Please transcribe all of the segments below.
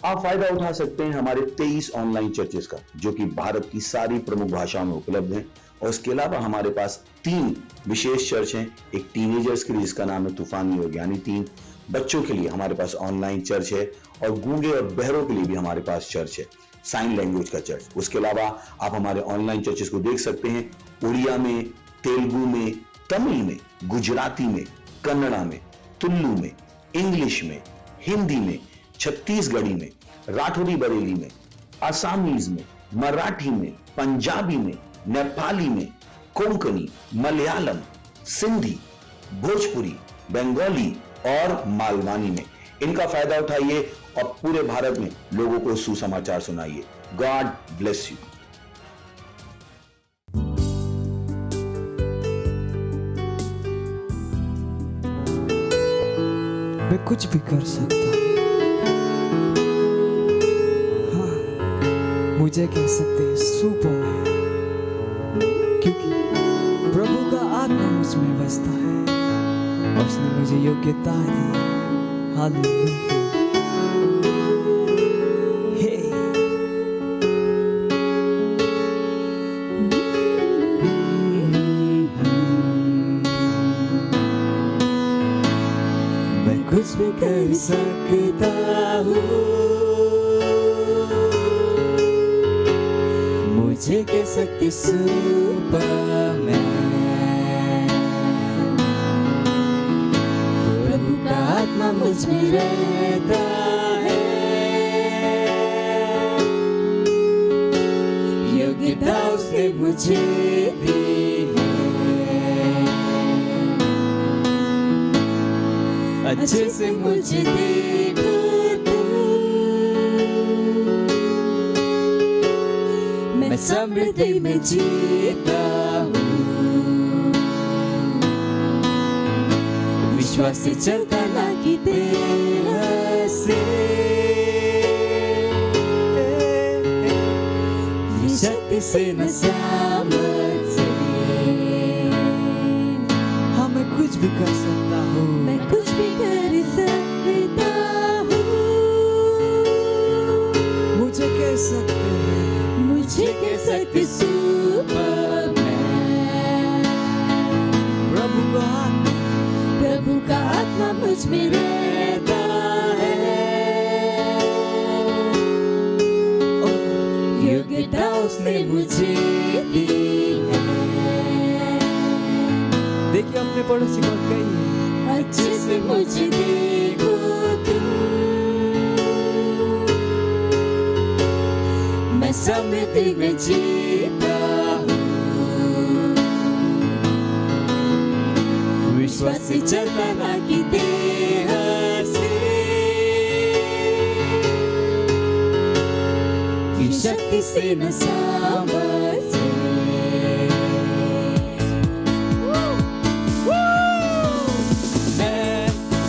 आप फायदा उठा सकते हैं हमारे 23 ऑनलाइन चर्चेस का, जो कि भारत की सारी प्रमुख भाषाओं में उपलब्ध हैं। और इसके अलावा हमारे पास 3 विशेष चर्च हैं। एक टीनेजर्स के लिए जिसका नाम है तूफानी योग, यानी 3 बच्चों के लिए हमारे पास ऑनलाइन चर्च है। और गूंगे और बहरों के लिए भी हमारे पास चर्च है, साइन लैंग्वेज का चर्च। उसके अलावा आप हमारे ऑनलाइन चर्चेस को देख सकते हैं उड़िया में, तेलुगु में, तमिल में, गुजराती में, कन्नड़ा में, तुलु में, इंग्लिश में, हिंदी में, छत्तीसगढ़ी में, राठौरी बरेली में, असमीज में, मराठी में, पंजाबी में, नेपाली में, कोंकणी, मलयालम, सिंधी, भोजपुरी, बंगाली और मालवानी में। इनका फायदा उठाइए और पूरे भारत में लोगों को सुसमाचार सुनाइए। God bless you. मैं कुछ भी कर सकता हूँ। मुझे कह सकते हैं सुपरमैन, क्योंकि प्रभु का आत्मा मुझ में बसता है और उसने मुझे योग्यता दी। हालेलुया। मैं कुछ भी कर सकता हूँ, मुझे कह सकती सुपरमैन। प्रभु का आत्मा मुझ में रहता है, योग्यता उसने मुझे दी है। अच्छे से मुझे देखो मैं समृद्धि में जीता हूँ, विश्वास से चलता ना कि देह से, शक्ति से न सामर्थ से। हाँ, मैं कुछ भी कर सकता हूँ, मैं कुछ भी कर सकता हूँ। मुझे कह सकते हैं, मुझे कह सकते सुपरमैन। प्रभु का आत्मा मुझ में रहता है, योग्यता उसने मुझे दी है। देखिए अपने पड़ोसी को कहिए, अच्छे से मुझे देखो तुम, मैं समृद्धि में जीता हूँ, विश्वास से चलता ना कि देह से, कि शक्ति से न सामर्थ से। मैं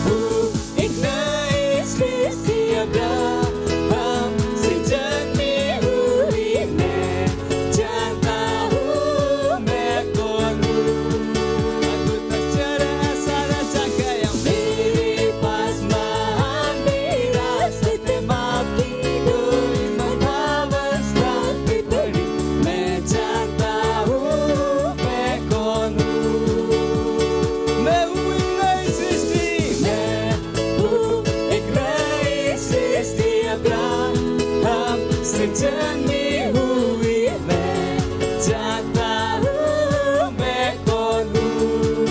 हूँ एक नई सृष्टि, अब्राहम से जन्मी हुई, मैं जानता हूँ मैं कौन हूँ। अद्भुत आश्चर्य ऐसा रचा गया मेरे पास, महान विरासत माँ की डोरी, मनावस्था की बड़ी से जन्मी हुई मैं जानता हूँ मैं कौन हूँ।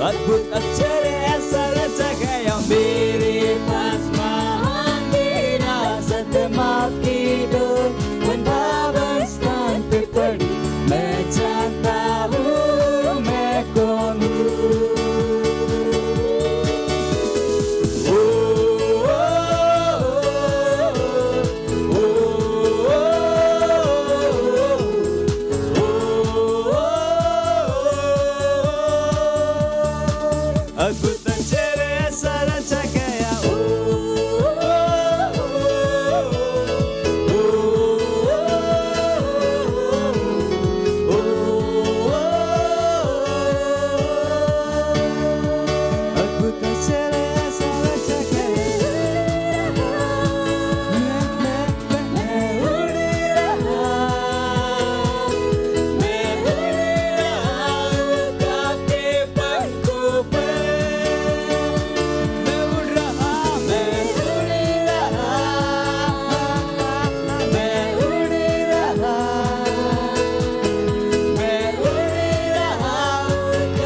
अद्भुत अक्षर ऐसा रचा गया मेरे पास महान विरासत माफ की डोर वृंदावन स्थान पे पड़ी मैं जानता हूँ मैं कौन हूँ। अद्भुत अक्षर ऐसा रचा गया अद्भुत अक्षर ऐसा रचा गया मैं उड़ रहा आपके पंखों पर मैं उड़ रहा मैं उड़ रहा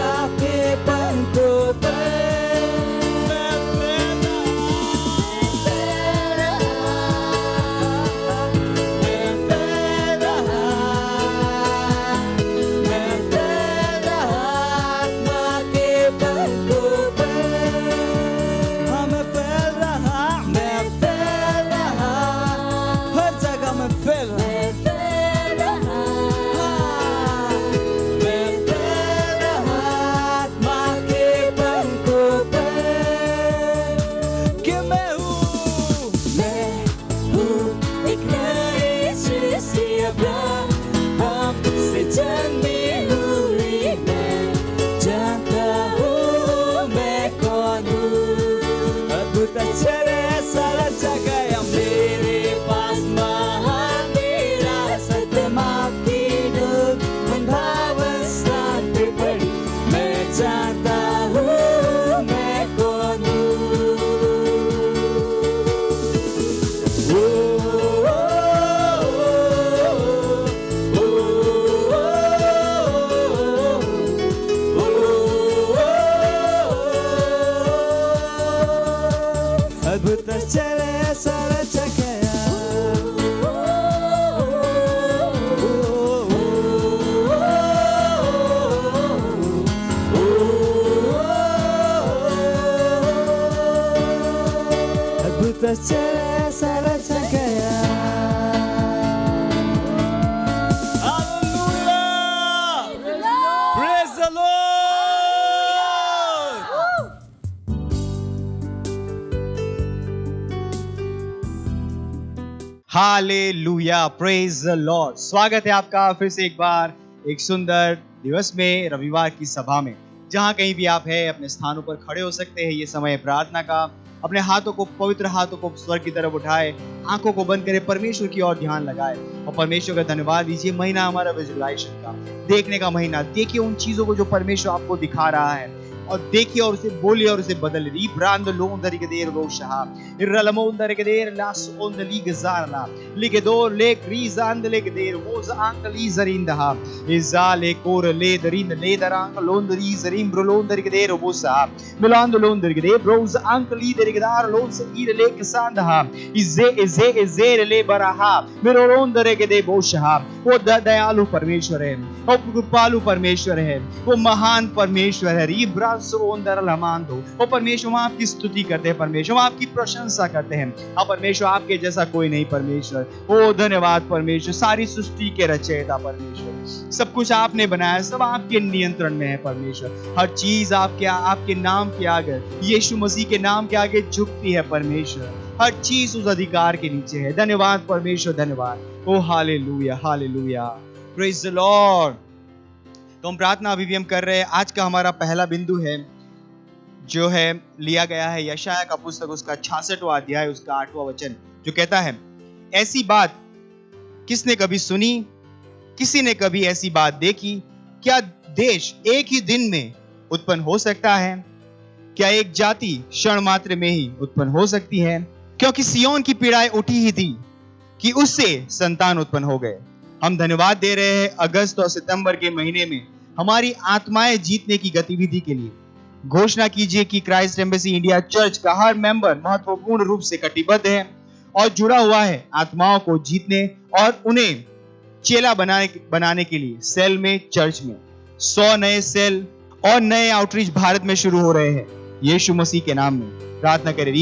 आपके पंखों पर जन्मी हुई मैं जानता हूँ मैं कौन हूँ। अद्भुत अक्षर ऐसा रचा गया मेरे पास महान विरासत माफ की डोर वृंदावन स्थान पे पड़ी मैं जानता हूँ मैं कौन हूँ। अद्भुत अक्षर ऐसा रचा गया अद्भुत अक्षर ऐसा रचा गया। Praise the Lord. Hallelujah, praise the Lord. स्वागत है आपका फिर से एक बार एक सुंदर दिवस में, रविवार की सभा में। जहां कहीं भी आप हैं अपने स्थानों पर खड़े हो सकते हैं। ये समय प्रार्थना का। अपने हाथों को, पवित्र हाथों को स्वर्ग की तरफ उठाए, आंखों को बंद करें, परमेश्वर की ओर ध्यान लगाए और परमेश्वर का धन्यवाद दीजिए। महीना हमारा विजुअलाइजेशन का, देखने का महीना। देखिए उन चीजों को जो परमेश्वर आपको दिखा रहा है और देखिए और उसे बोलिए और उसे बदल री ब्रांड लोन दरिके देर रोशहा इरलमोन दरिके देर लास ओन द लीग ज़ारला लिगे दो लेक रीज़ांद लेके देर मोज़ आंकली ज़रिंदहा इज़ाले कोर ले दरिंद ले दरांग लोन दरी ज़रिम ब्रोलोन दरिके देर बोसा मिलान लोन दरिके देर ब्रोज़ आंकली दरिके दार लोन से ईर लेक सांदहा इज़े ले बराहा मिरोलोन दरिके दे बोशहा। वो दयालु परमेश्वर है, वो कृपालु परमेश्वर है, वो महान परमेश्वर है। वो परमेश्वर, हम आपकी स्तुति करते हैं परमेश्वर, हम आपकी प्रशंसा करते हैं। अब परमेश्वर आपके जैसा कोई नहीं परमेश्वर। ओ धन्यवाद परमेश्वर, सारी सृष्टि के रचयिता परमेश्वर, सब कुछ आपने बनाया, सब आपके नियंत्रण में है परमेश्वर। हर चीज आपके नाम के आगे, यीशु मसीह के नाम के आगे झुकती है परमेश्वर। हर चीज उस अधिकार के नीचे है। धन्यवाद परमेश्वर, धन्यवाद। Oh hallelujah, hallelujah, praise the Lord. तो हम प्रार्थना अभी भी हम कर रहे हैं। आज का हमारा पहला बिंदु है जो है लिया गया है यशायाह का पुस्तक, उसका 66वां अध्याय, उसका 8वां वचन, जो कहता है, ऐसी बात किसने कभी सुनी, किसी ने कभी ऐसी बात देखी? क्या देश एक ही दिन में उत्पन्न हो सकता है? क्या एक जाति क्षण मात्र में ही उत्पन्न हो सकती है? क्योंकि सियोन की पीड़ाएं उठी ही थी, कि उससे संतान उत्पन्न हो गए। हम धन्यवाद दे रहे हैं अगस्त और सितंबर के महीने में हमारी आत्माएं जीतने की गतिविधि के लिए। घोषणा कीजिए कि क्राइस्ट एम्बेसी इंडिया चर्च का हर मेंबर महत्वपूर्ण रूप से कटिबद्ध है और जुड़ा हुआ है आत्माओं को जीतने और उन्हें चेला बनाने के लिए। सेल में, चर्च में 100 नए सेल और नए आउटरीच भारत में शुरू हो रहे हैं यीशु मसीह के नाम में। प्रार्थना करें।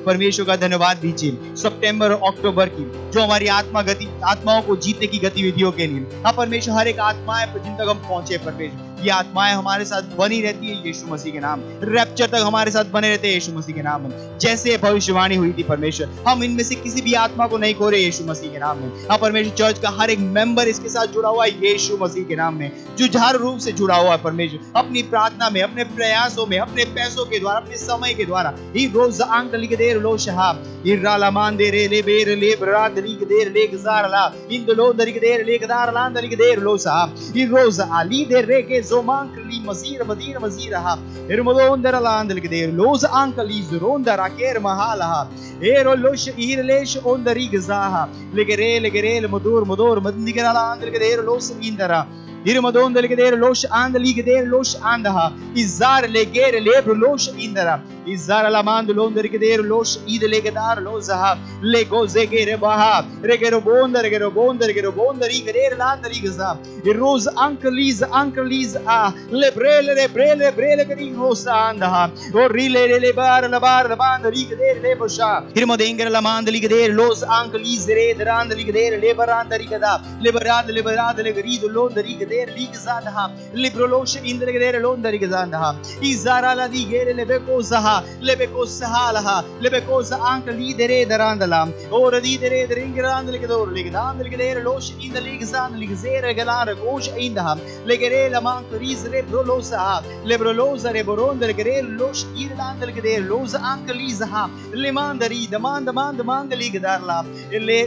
परमेश्वर का धन्यवाद दीजिए सितंबर और अक्टूबर की जो हमारी आत्माओं को जीतने की गतिविधियों के लिए। हाँ परमेश्वर, हर एक आत्माएं जिन तक हम पहुंचे परमेश्वर, ये आत्माएं हमारे साथ बनी रहती है यीशु मसीह के नाम। रैप्चर तक हमारे साथ बने रहते हैं यीशु मसीह के नाम में। जैसे भविष्यवाणी हुई थी परमेश्वर, हम इनमें से किसी भी आत्मा को नहीं खो रहे यीशु मसीह के नाम में। हाँ परमेश्वर, चर्च का हर एक मेंबर इसके साथ जुड़ा हुआ है यीशु मसीह के नाम में, जुझारू रूप से जुड़ा हुआ है परमेश्वर। अपनी प्रार्थना में, अपने प्रयासों में, अपने पैसों के द्वारा, अपने समय के द्वारा ही रोज आंक लिख दे लो शहाब इरालामान दे रे ले बेर ले बराद लिख दे ले गजारला इंदलो दरिक दे ले गदारलान दरिक दे लो साहब ई रोज आली दे रे के जोमांक ली मजीर मदीर मजीरहा इरमदोन दरलान लिख दे लोज आंकली जुरोन दराकेर महालहा एरो लोश ईरलेश ओन दरी गजाहा लेगरे मदूर मदोर मदनिगरालान लिख दे लोस इंदरा Irmadon delegader losh and ligader losh andaha izar leger lebr losh indara izar alamand lon delegader losh id legadar lozaha lego zegere baha regero bonder rigader land rigaza iroz ankliz a lebrele gari rosa andaha or rile bar band rigader lebosha irmadenger alamand ligader los ankliz redran ligader lebaran rigada lebarad legrid lon rigader ligzadha librolosh indregere londrigzadha izara la digere lebekosa anka lidere darandala or lidere dringrandligdor ligdandligdere losh indligzand ligzere galar gosh indha legere la mankriz lebrolosa lebrolosa reborondregere losh irlandligdere los anka lizaha limandari demand ligdarla le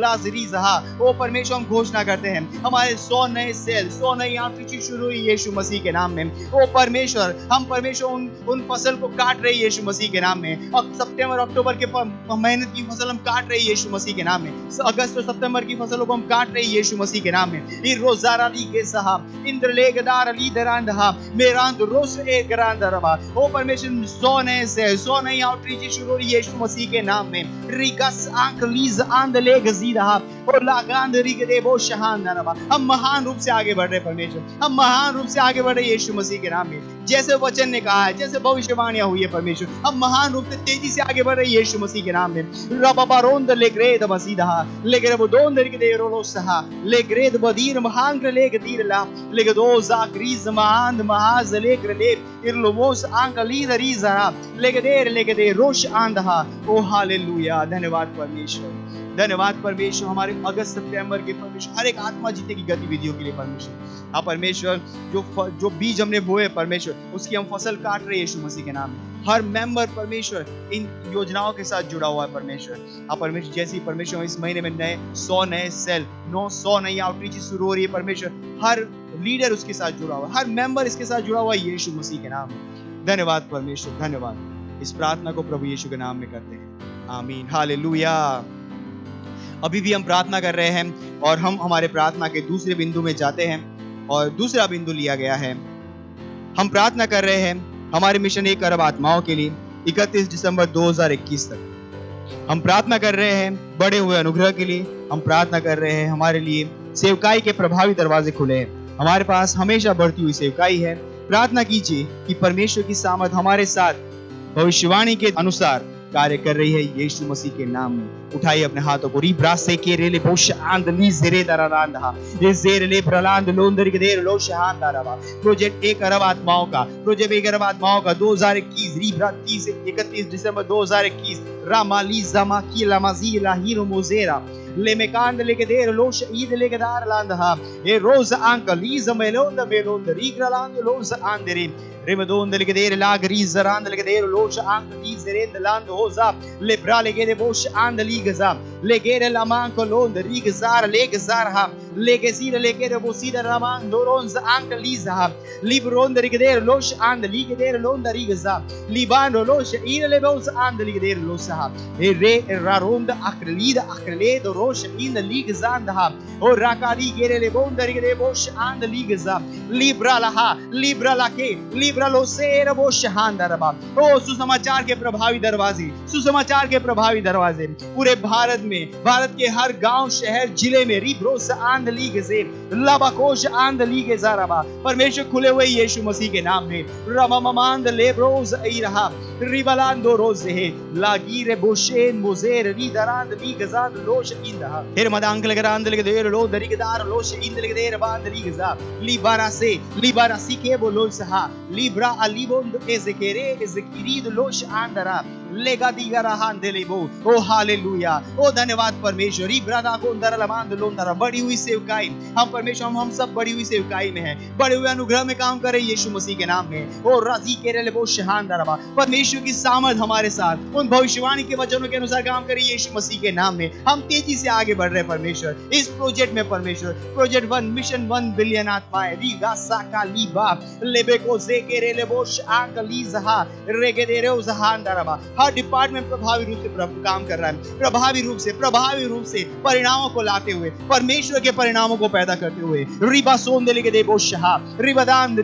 lazrizaha ओ परमेश्वर हम घोषणा करते हैं हमारे 100 नए cell 100 नई outreach शुरू हुई यीशु मसीह के नाम में। ओ परमेश्वर, हम परमेश्वर उन फसल को काट रहे यीशु मसीह के नाम में। और सितंबर अक्टूबर के मेहनत की फसल हम काट रहे यीशु मसीह के नाम में। अगस्त और सितंबर की फसलों को हम काट रहे यीशु मसीह के नाम में। ई रोजारा ली के साहब इंद्र लेगदार ली दरांदहा मेरांद रोस ए गरांदरवा। ओ परमेश्वर 100 नए सेल 100 नई आउटरीच शुरू हुई यीशु मसीह के नाम में। रिगस आंक लीज आंद ले गजीदा और लगांद रिगदे वो शहानरवा। हम महान रूप से आगे बढ़ रहे परमेश्वर, हम महान रूप से आगे बढ़ रहे यीशु मसीह के नाम में। जैसे वचन ने कहा है, जैसे भविष्यवाणियां हुई है परमेश्वर, हम महान रूप से तेजी से आगे बढ़ रहे यीशु मसीह के नाम में। रबाबारोंद लेग्रेद मसीदा लेग्रेबोंद रिगदे रोलोसहा लेग्रेद बदीर महांग लेगदीरला लेगदोजा ग्रीज महांद महाज लेग्रले इरलोमोस आंकलीद रीजरा लेगदे रोश आंदहा। ओ हालेलुया। धन्यवाद परमेश्वर, धन्यवाद परमेश्वर हमारे अगस्त सितंबर के परमेश्वर हर एक आत्मा जीतने की गतिविधियों के लिए परमेश्वर। हाँ परमेश्वर, जो बीज हमने बोए परमेश्वर उसकी हम फसल काट रहे यीशु मसीह के नाम में। हर मेंबर परमेश्वर इन योजनाओं के साथ जुड़ा हुआ है परमेश्वर। हाँ परमेश्वर, जैसे ही परमेश्वर इस महीने में 100 नए सेल 900 नई आउटरीच शुरू हो रही है परमेश्वर, हर लीडर उसके साथ जुड़ा हुआ है, हर मेंबर इसके साथ जुड़ा हुआ है यीशु मसीह के नाम में। धन्यवाद परमेश्वर, धन्यवाद। इस प्रार्थना को प्रभु यीशु के नाम में करते हैं, आमीन, हालेलुया। अभी भी हम प्रार्थना कर रहे हैं और हम हमारे प्रार्थना के दूसरे बिंदु में जाते हैं और दूसरा बिंदु लिया गया है। हम प्रार्थना कर रहे हैं हमारे मिशन 1 अरब आत्माओं के लिए 31 दिसंबर 2021 तक। हम प्रार्थना कर रहे हैं बड़े हुए अनुग्रह के लिए। हम प्रार्थना कर रहे हैं हमारे लिए सेवकाई के प्रभावी दरवाजे खुले हैं। हमारे पास हमेशा बढ़ती हुई सेवकाई है। प्रार्थना कीजिए कि परमेश्वर की सामर्थ हमारे साथ भविष्यवाणी के अनुसार कार्य कर रही है यीशु मसीह के नाम में। उठाइए अपने हाथों को। रिब्रासे के रेले बोश आंदली जेरे दरारांधा ये जेरे प्रलांद लोंदर के देर लो शहान दारावा। प्रोजेक्ट 1 अरब आत्माओं का 2021 रिब्रा 30 से 31 दिसंबर 2021 रामाली जमाकी लामाजी लाहिरो मोजेरा लेमेकांद लेके देर लोश ईद लेके दार लांधा ये रोज आंकलीज मेलोंद रिग्रालांद लोज आंदरी Rimedon delegere lagriz rand delegere losh angriz rend land hoza lebra legere bosh and ligaza legere la man kolon rigzar legzar ham lege sira lege rebo sira raman doronz anka liza libron rigeder losh and ligeder londa rigaza libano losh ira lebos and ligeder losa re raronda akrelida akreledo rosh in the ligazanda o rakari gere lebonda rigede bosh and ligaza libra lake libra losera bosh handaraba ओ सुसमाचार के प्रभावी दरवाजे, सुसमाचार के प्रभावी दरवाजे पूरे भारत में, भारत के हर गांव, शहर, जिले में रिब्रोस आंद लीग से लबाकोश आंद लीग ज़ाराबा परमेश्वर खुले हुए यीशु मसीह के नाम में रमामांद लेब्रोस इरहा रिबलांदो रोज़े लागीरे बोशेन मोजेर रीदरांद लीगज़ांद लोश इंदहा हिरमदांग लगरांद लगदेर लो दरिगदार लोश इंद लगदेर बांद लीगज़ा लिबारासी के बोलोसहा लिब्रा अलीबोंद एज़केरे एज़कीरीद लोश आंदरा लेगा दिगा रहा देलेबो ओ हालेलुया ओ धन्यवाद परमेश्वर इब्रादा को अंदर लमांद लोंदरा बढ़ी हुई सेवकाई हम परमेश्वर हम सब बढ़ी हुई सेवकाई में हैं बड़े हुए अनुग्रह में काम करें यीशु मसीह के नाम में ओ राजी के रेलेबो शहानदरबा परमेश्वर की सामर्थ हमारे साथ उन भविष्यवाणी के वचनों के अनुसार काम करें यीशु मसीह के नाम में हम तेजी से आगे बढ़ रहे हैं परमेश्वर इस प्रोजेक्ट में परमेश्वर प्रोजेक्ट 1 मिशन 1 बिलियन आत्माएं रीगा साका लीबा लेबेको जेके रेलेबो शांगलीज़हा रेगेदेरो जहानदरबा हर डिपार्टमेंट प्रभावी रूप से काम कर रहा है प्रभावी रूप से परिणामों को लाते हुए परमेश्वर के परिणामों को पैदा करते हुए रिबा सोंदले के देबो शहा रिबदान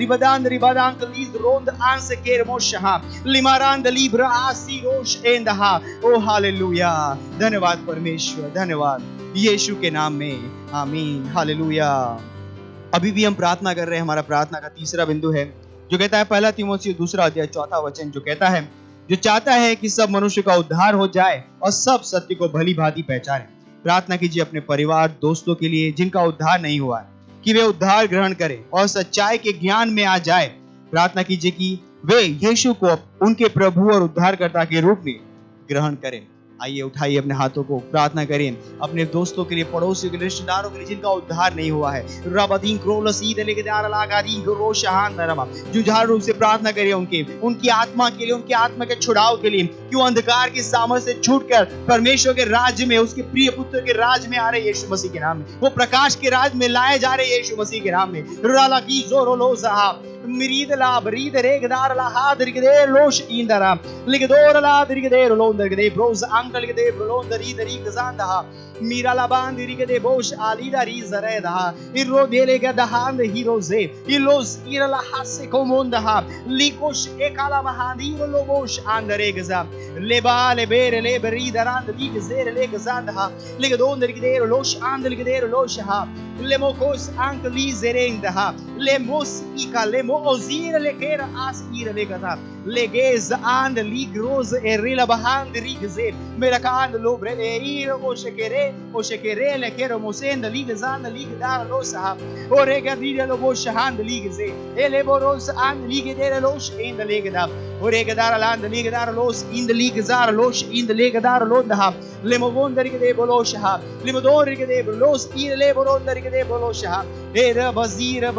कलीज रोंद आंस केर मोशहा लिमारान दलीब्रा आसी रोश एंदहा ओ हालेलुया धन्यवाद परमेश्वर धन्यवाद यीशु के नाम में आमीन हालेलुया। अभी भी हम प्रार्थना कर रहे हैं। हमारा प्रार्थना का तीसरा बिंदु है जो कहता है पहला तीमुथियुस 2 अध्याय 4 वचन जो कहता है जो चाहता है कि सब मनुष्य का उद्धार हो जाए और सब सत्य को भली भांति पहचाने। प्रार्थना कीजिए अपने परिवार दोस्तों के लिए जिनका उद्धार नहीं हुआ है कि वे उद्धार ग्रहण करें और सच्चाई के ज्ञान में आ जाए। प्रार्थना कीजिए कि वे यीशु को उनके प्रभु और उद्धारकर्ता के रूप में ग्रहण करें। आइए उठाइए अपने हाथों को प्रार्थना करें अपने दोस्तों के लिए, पड़ोसियों के लिए, रिश्तेदारों के लिए जिनका उद्धार नहीं हुआ है। रबदीन क्रोलसीद लेगेदार लागादीन रोशहान नरमा जुझार रूप से प्रार्थना करिए उनकी आत्मा के लिए, उनकी आत्मा के छुड़ाव के लिए कि वो अंधकार की सामर्थ से छूटकर परमेश्वर के राज्य में, उसके प्रिय पुत्र के राज्य में आ रहे यीशु मसीह के नाम में, वो प्रकाश के राज्य में लाए जा रहे यीशु मसीह के नाम में। रला की जोरोलोज़हा मिरीद ला बरीद रेगदार ला हादर के दे लोश इंदरा लिगदोर ला दर के दे रोलोंदर के दे ब्रोज अंकल के दे रोलोंदर दरी गजांदा मीरा ला बांदरी के दे बोश आलीदा री जरेदा इरो देले के दहांद हीरोजे इलोस इरला हासे कोमोंदा लिकोश एकाला महादी रोलोश अंदरे गजा लेबा लेबेर लेबरी दरांद ली गजेर ले गजांदा लिगदोंदर के दे रोलोश अंदर के दे रोलोश हा लेमोकोस अंकली जेरेंदा लेमोस इका लेमो ozir lekera asir legata legez and ligroz erila bahand rigze merakan lobre ir o shekere lekero mosend ligzan ligdar losa orega dire lo boshand ligze eleboros and ligdere los in the legda orega dar land ligdar los in the ligzar los in the legdar lodha lemovonder ke de bolosha limodor ke de los ir leboronder ke de bolosha era bazir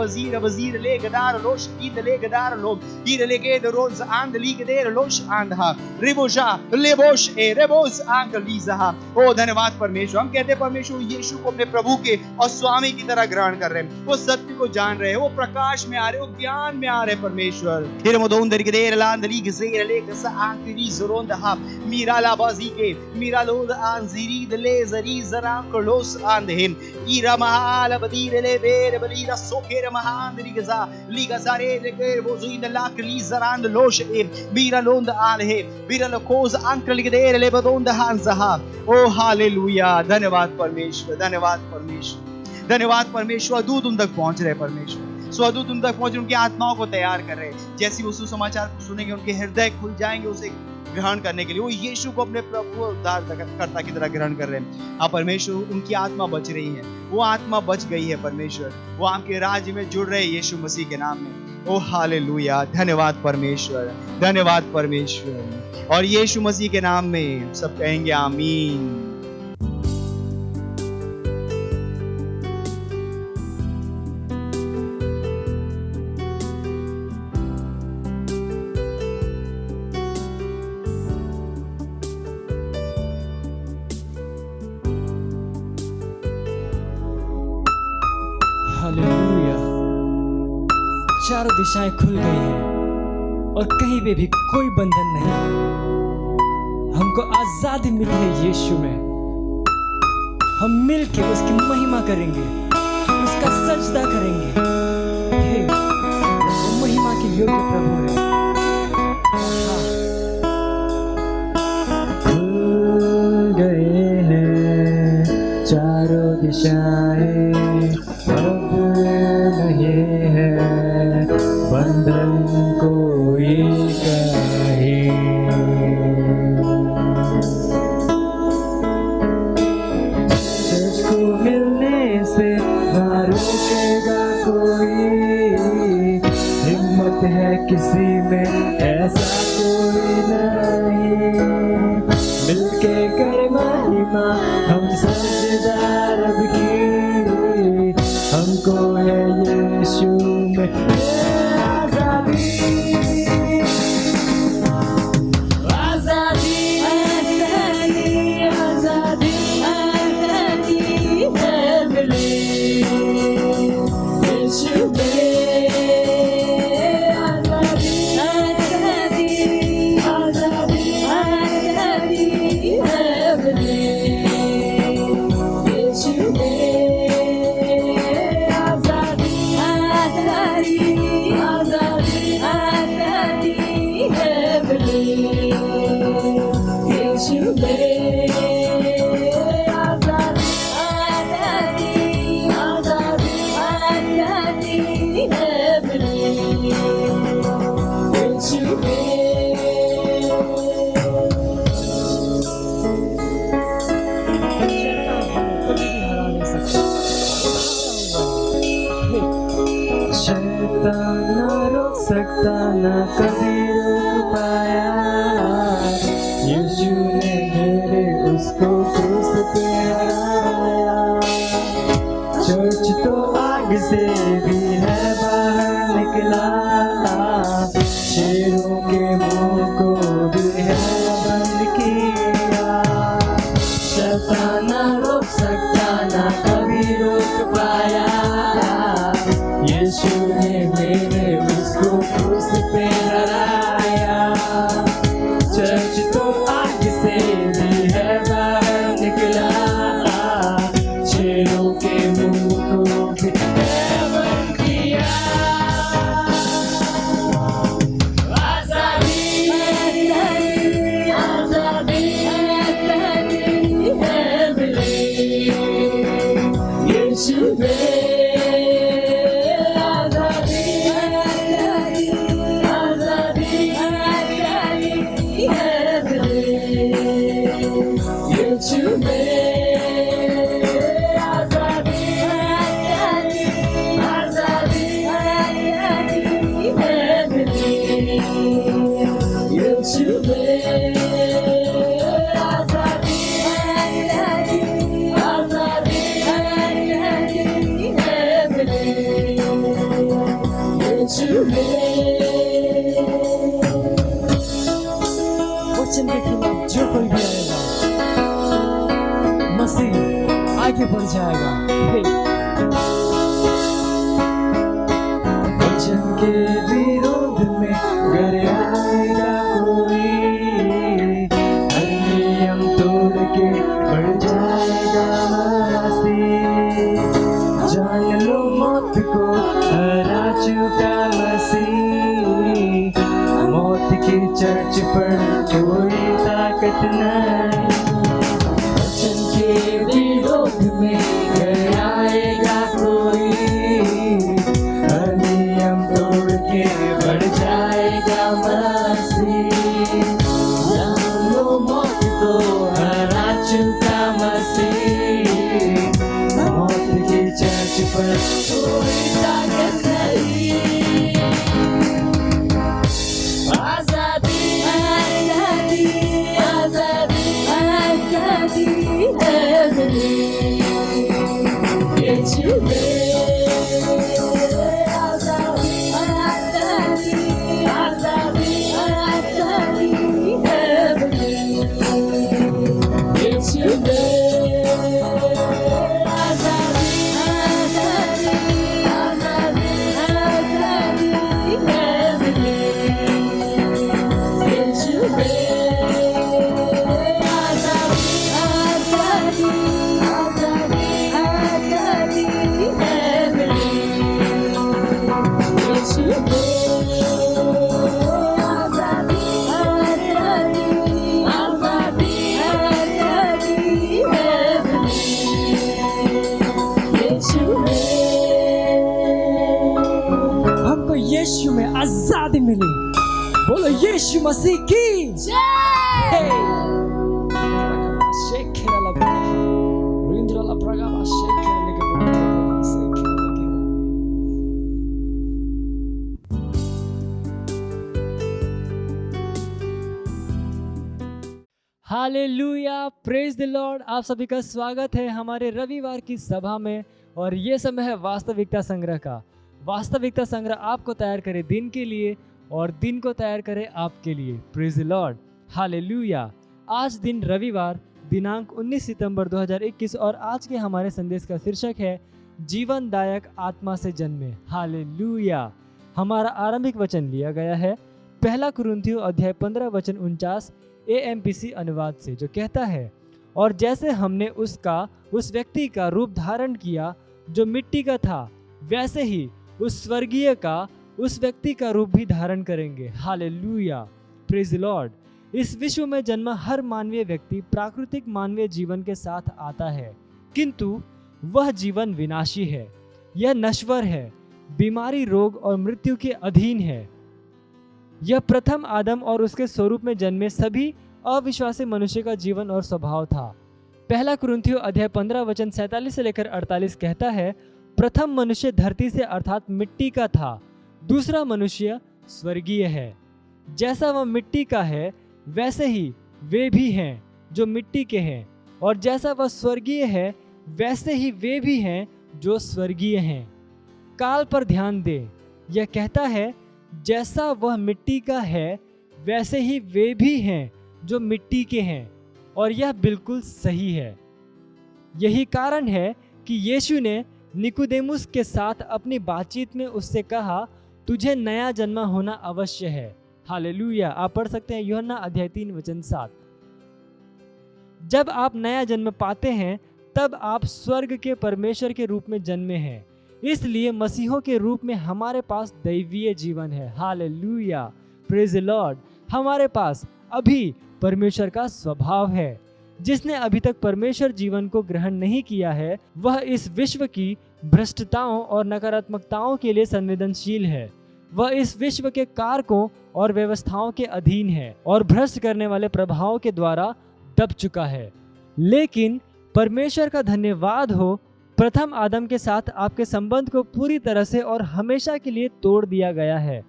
legdar los in the legdar lo ir lege de roz and ligdere los and ha ribosha lebosh e rebos angeliza ओ धन्यवाद परमेश्वर। हम कहते हैं परमेश्वर यीशु को अपने प्रभु के और स्वामी की तरह ग्रहण कर रहे हैं, वो सत्य को जान रहे हैं, वो प्रकाश में आ रहे हैं, वो ज्ञान में आ रहे हैं परमेश्वर। हिरमोदोंदर के देर लांदली के सेर लेके सांकरी जरोंद हा मीरा लाबाजी के मीरा लोद आंजीरी दले जरी जरा क्लोस आंदहिम ईरा महाल बदीर ले बेर बलीरा सोकेर महांदरी गजा लीगा सारे लेके वो जुइन लाक ली जरांद लोश ए मीरा लोंद आलहे मीरा लकोज अंकल के देर ले बदोंद हांजहा ओ हालेलुया। धन्यवाद परमेश्वर, धन्यवाद परमेश्वर, धन्यवाद परमेश्वर। दूत उन तक पहुंच रहे परमेश्वर, स्वदूत उन तक पहुंच रहे, उनकी आत्माओं को तैयार कर रहे हैं। जैसे वो सुसमाचार को सुनेंगे उनके हृदय खुल जाएंगे उसे ग्रहण करने के लिए। वो यीशु को अपने प्रभु और उद्धारकर्ता की तरह ग्रहण कर रहे हैं। आप परमेश्वर उनकी आत्मा बच रही है, वो आत्मा बच गई है परमेश्वर, वो आपके राज्य में जुड़ रहे यीशु मसीह के नाम में। ओ हालेलुया। धन्यवाद परमेश्वर, धन्यवाद परमेश्वर। और यीशु मसीह के नाम में सब कहेंगे आमीन। चारों दिशाएं खुल गई हैं और कहीं पे भी कोई बंधन नहीं। हमको आजादी मिली है यीशु में। हम मिलके उसकी महिमा करेंगे, उसका सजदा करेंगे। हे, वो महिमा के योग्य प्रभु है। हाँ। खुल गए हैं चारों दिशाएं, अब नहीं है बंधन कोई कहीं। चर्च को मिलने से ना रुकेगा कोई, हिम्मत है किसी में ऐसा कोई नहीं। मिलके कर महिमा हम सजदा रब की, हमको है यीशु में आजादी। आजादी आजादी आजादी है मिली यीशु में। आजादी आजादी आजादी आजादी है मिली यीशु में। आजादी आजादी आजादी आजादी है मिली यीशु में। आजादी आजादी आजादी आजादी है मिली यीशु में। शैतान ना रोक सकता, ना कभी रोक पाया। यीशु ने घेरे उसको क्रूस पे हराया। चर्च तो आग से भी है बाहर निकला, शेरों के मुंह को भी है बंद किया। शैतान ना रोक सकता, ना कभी रोक पाया। यीशु ने मेरे उसको क्रूस पे हराया। चर्च तो आग से भी है बाहर निकला, शेरों के मुंह को भी है बंद किया। आजादी आजादी आजादी है मिली यीशु में। वचन के खिलाफ जो कोई भी आएगा, मसीह आगे बढ़ जाएगा। वचन के विरोध में अगर आएगा कोई, हर नियम तोड़ के बढ़ जाएगा मसीह। जान लो मौत को हरा चुका मसीह, मौत की चर्च पर कोई ताकत नहीं। वचन के विरोध में अगर आएगा कोई, हर नियम तोड़ के बढ़ जाएगा मसीह। जान लो मौत को हरा चुका मसीह, मौत की चर्च पर कोई ताकत नहीं। आजादी आजादी आजादी आजादी है मिली यीशु में। आजादी आजादी आजादी आजादी है मिली यीशु में। आजादी आजादी आजादी आजादी मिली। बोलो यीशु मसीह की जय। शेखेरा लगा रिंद्रा ला प्रगावा शेखेरा लेके हालेलुया, प्रेज द लॉर्ड। आप सभी का स्वागत है हमारे रविवार की सभा में। और ये समय है वास्तविकता संग्रह का। वास्तविकता संग्रह आपको तैयार करे दिन के लिए और दिन को तैयार करे आपके लिए। Praise the Lord, hallelujah. आज दिन रविवार दिनांक 19 सितंबर 2021 और आज के हमारे संदेश का शीर्षक है जीवनदायक आत्मा से जन्मे। हालेलुया। हमारा आरंभिक वचन लिया गया है पहला कुरिन्थियों अध्याय 15 वचन 49 AMPC अनुवाद से, जो कहता है, और जैसे हमने उस व्यक्ति का रूप धारण किया जो मिट्टी का था, वैसे ही उस स्वर्गीय का उस व्यक्ति का रूप भी धारण करेंगे। Hallelujah, praise the Lord. इस विश्व में जन्मा हर मानवीय व्यक्ति प्राकृतिक मानवीय जीवन के साथ आता है, किंतु वह जीवन विनाशी है, यह नश्वर है, बीमारी, रोग और मृत्यु के अधीन है। यह प्रथम आदम और उसके स्वरूप में जन्मे सभी अविश्वासी मनुष्य का जीवन और स्वभाव था। पहला कुरिन्थियों अध्याय 15 वचन 47 से लेकर 48 कहता है, प्रथम मनुष्य धरती से अर्थात मिट्टी का था, दूसरा मनुष्य स्वर्गीय है। जैसा वह मिट्टी का है वैसे ही वे भी हैं जो मिट्टी के हैं, और जैसा वह स्वर्गीय है वैसे ही वे भी हैं जो स्वर्गीय हैं। काल पर ध्यान दें, यह कहता है जैसा वह मिट्टी का है वैसे ही वे भी हैं जो मिट्टी के हैं, और यह बिल्कुल सही है। यही कारण है कि यीशु ने निकोदेमुस के साथ अपनी बातचीत में उससे कहा, तुझे नया जन्म होना अवश्य है। हालेलुया। आप पढ़ सकते हैं यूहन्ना अध्याय 3 वचन 7। जब आप नया जन्म पाते हैं तब आप स्वर्ग के परमेश्वर के रूप में जन्मे हैं, इसलिए मसीहों के रूप में हमारे पास दैवीय जीवन है। Hallelujah, praise the Lord. हमारे पास अभी परमेश्वर का स्वभाव है। जिसने अभी तक परमेश्वर जीवन को ग्रहण नहीं किया है, वह इस विश्व की भ्रष्टताओं और नकारात्मकताओं के लिए संवेदनशील है। वह इस विश्व के कारकों और व्यवस्थाओं के अधीन है और भ्रष्ट करने वाले प्रभावों के द्वारा दब चुका है। लेकिन परमेश्वर का धन्यवाद हो, प्रथम आदम के साथ आपके संबंध को पूरी तरह से और हमेशा के लिए तोड़ दिया गया है।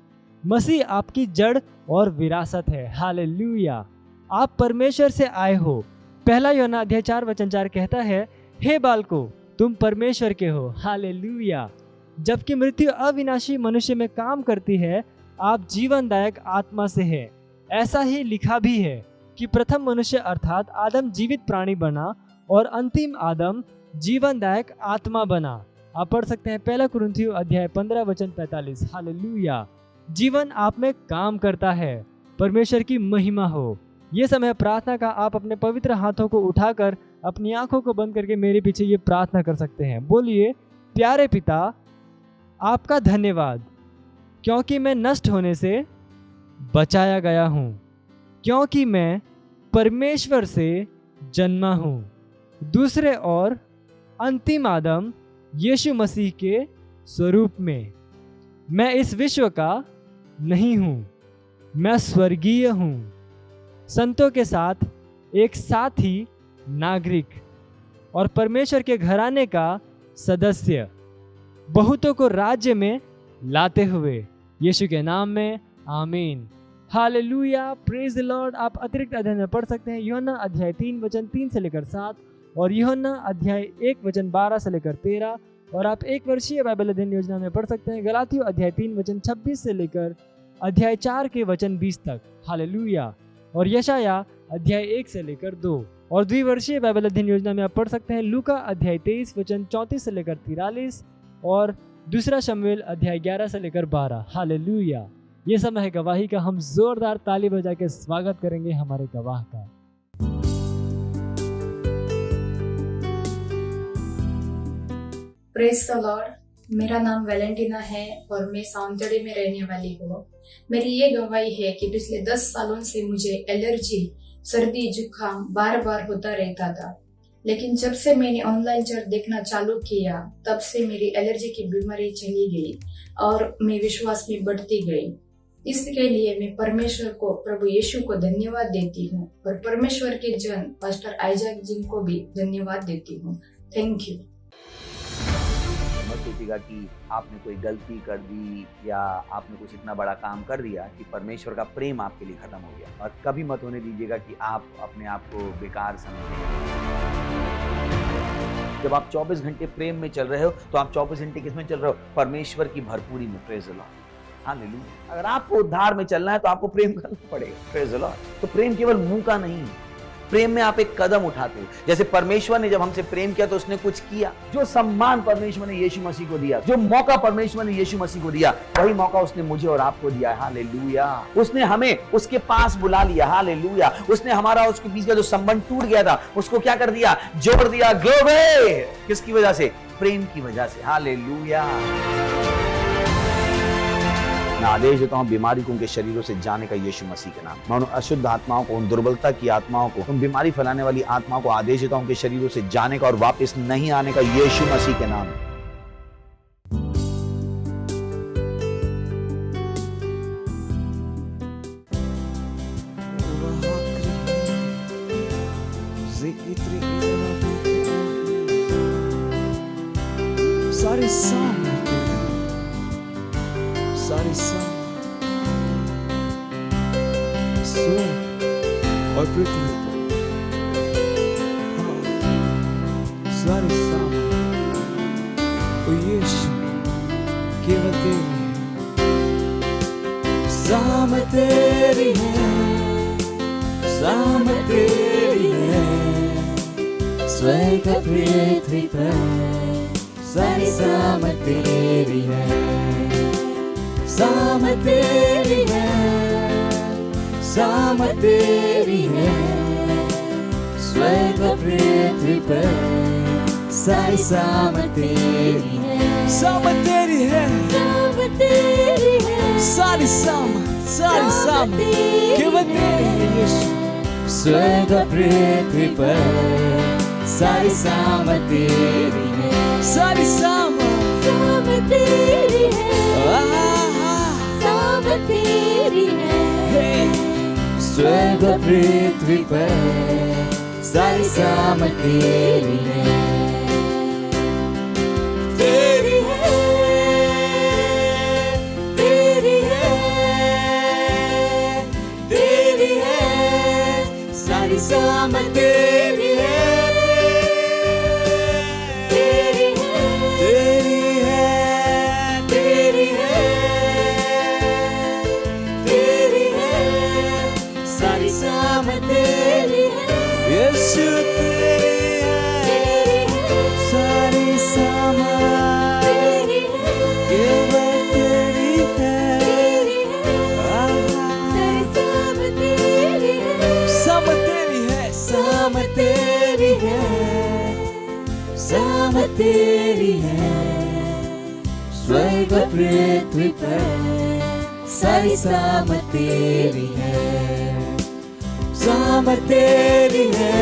मसीह आपकी जड़ और विरासत है। हालेलुया। आप परमेश्वर से आए हो। पहला यूहन्ना अध्याय 4 वचन 4 कहता है, हे बालकों, तुम परमेश्वर के हो। हालेलुया। जबकि मृत्यु अविनाशी मनुष्य में काम करती है, आप जीवनदायक आत्मा से है। ऐसा ही लिखा भी है कि प्रथम मनुष्य अर्थात आदम जीवित प्राणी बना और अंतिम आदम जीवनदायक आत्मा बना। आप पढ़ सकते हैं पहला कुरिन्थियों अध्याय 15 वचन 45। हालेलुया। जीवन आप में काम करता है। परमेश्वर की महिमा हो। ये समय प्रार्थना का। आप अपने पवित्र हाथों को उठाकर अपनी आंखों को बंद करके मेरे पीछे ये प्रार्थना कर सकते हैं। बोलिए, प्यारे पिता, आपका धन्यवाद क्योंकि मैं नष्ट होने से बचाया गया हूँ, क्योंकि मैं परमेश्वर से जन्मा हूँ, दूसरे और अंतिम आदम यीशु मसीह के स्वरूप में। मैं इस विश्व का नहीं हूँ, मैं स्वर्गीय हूँ, संतों के साथ एक साथी नागरिक और परमेश्वर के घराने का सदस्य, बहुतों को राज्य में लाते हुए। यीशु के नाम में आमीन। Hallelujah, praise the Lord. आप अतिरिक्त अध्ययन में पढ़ सकते हैं यूहन्ना अध्याय 3 वचन 3 से लेकर 7 और यूहन्ना अध्याय 1 वचन 12 से लेकर 13। और आप एक वर्षीय बाइबल अध्ययन योजना में पढ़ सकते हैं गलातियों अध्याय 3 वचन 26 से लेकर अध्याय 4 के वचन 20 तक। हालेलुया। और यशाया अध्याय 1 से लेकर 2। और द्विवर्षीय बाइबल अध्ययन योजना में आप पढ़ सकते हैं लूका अध्याय 23 वचन 34 से लेकर 43 और दूसरा शमूएल अध्याय 11 से लेकर 12। हालेलुया। ये समय है गवाही का। हम जोरदार ताली बजा के स्वागत करेंगे हमारे गवाह का। Praise the Lord. मेरा नाम वैलेंटिना है और मैं साउंदर्य में रहने वाली हूँ। मेरी ये गवाही है कि पिछले 10 सालों से मुझे एलर्जी, सर्दी, जुकाम बार बार होता रहता था। लेकिन जब से मैंने ऑनलाइन चर्च देखना चालू किया तब से मेरी एलर्जी की बीमारी चली गई और मैं विश्वास में बढ़ती गई। इसके लिए मैं परमेश्वर को, प्रभु यीशु को धन्यवाद देती हूँ और परमेश्वर के जन पास्टर आइजैक जी को भी धन्यवाद देती हूँ। Thank you. मत सोचिएगा कि आपने कोई गलती कर दी या आपने कुछ इतना बड़ा काम कर दिया कि परमेश्वर का प्रेम आपके लिए खत्म हो गया, और कभी मत होने दीजिएगा कि आप अपने आप को बेकार समझें। जब आप 24 घंटे प्रेम में चल रहे हो तो आप 24 घंटे किसमें चल रहे हो? परमेश्वर की भरपूरी में। Praise the Lord, hallelujah. अगर आपको उद्धार में चलना है तो आपको प्रेम करना पड़ेगा। Praise the Lord. तो प्रेम केवल मुंह का नहीं है, प्रेम में आप एक कदम उठाते हो। जैसे परमेश्वर ने जब हमसे प्रेम किया तो उसने कुछ किया। जो सम्मान परमेश्वर ने यीशु मसीह को दिया, जो मौका परमेश्वर ने यीशु मसीह को दिया, वही मौका उसने मुझे और आपको दिया। हालेलुया। उसने हमें उसके पास बुला लिया। हालेलुया। उसने हमारा उसके बीच का जो संबंध टूट गया था उसको क्या कर दिया? जोड़ दिया। ग्लोरी। किसकी वजह से? प्रेम की वजह से। हालेलुया। मैं आदेश देता हूं बीमारी को उनके शरीरों से जाने का यीशु मसीह के नाम। मैं उन अशुद्ध आत्माओं को, उन दुर्बलता की आत्माओं को, उन बीमारी फैलाने वाली आत्माओं को आदेश देता हूं उनके शरीरों से जाने का और वापस नहीं आने का यीशु मसीह के नाम। सारे सामने सारे सामने स्वर्ग और पृथ्वी पर, हाँ, सारे सामने ओ यीशु केवल तेरी है। साम तेरी है, साम तेरी है, स्वर्ग पृथ्वी पर सारी साम तेरी है। साम तेरी है, साम तेरी है, स्वर्ग पृथ्वी पर सारी साम तेरी है। साम तेरी है, साम तेरी है, सारी साम केवल तेरी है यीशु। स्वर्ग पृथ्वी पर सारी साम तेरी है। सारी साम तेरी है, साम तेरी है, स्वर्ग पृथ्वी पर सारी साम तेरी है। तेरी है, तेरी है, तेरी है, सारी साम तेरी है। यीशु तेरी है, सारी सामा केवल तेरी है। साम तेरी है, साम तेरी है, साम तेरी है, स्वर्ग पृथ्वी पर सारी साम तेरी है। साम तेरी है,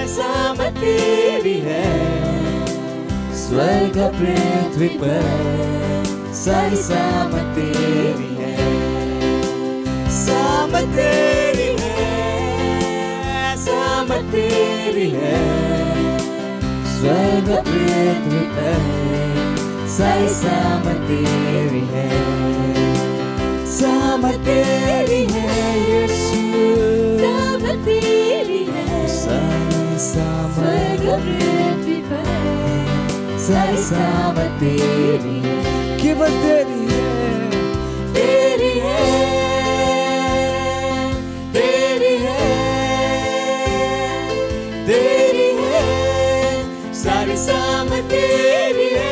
साम तेरी है, स्वर्ग पृथ्वी पर सारी साम तेरी है। साम तेरी है, साम तेरी है, स्वर्ग पृथ्वी पर सारी साम तेरी है। साम तेरी है यीशु, साम तेरी है, सारी साम पृथ्वी पर सारी साम तेरी है। केवल तेरी है, तेरी है, तेरी है, तेरी है, सारी साम तेरी है।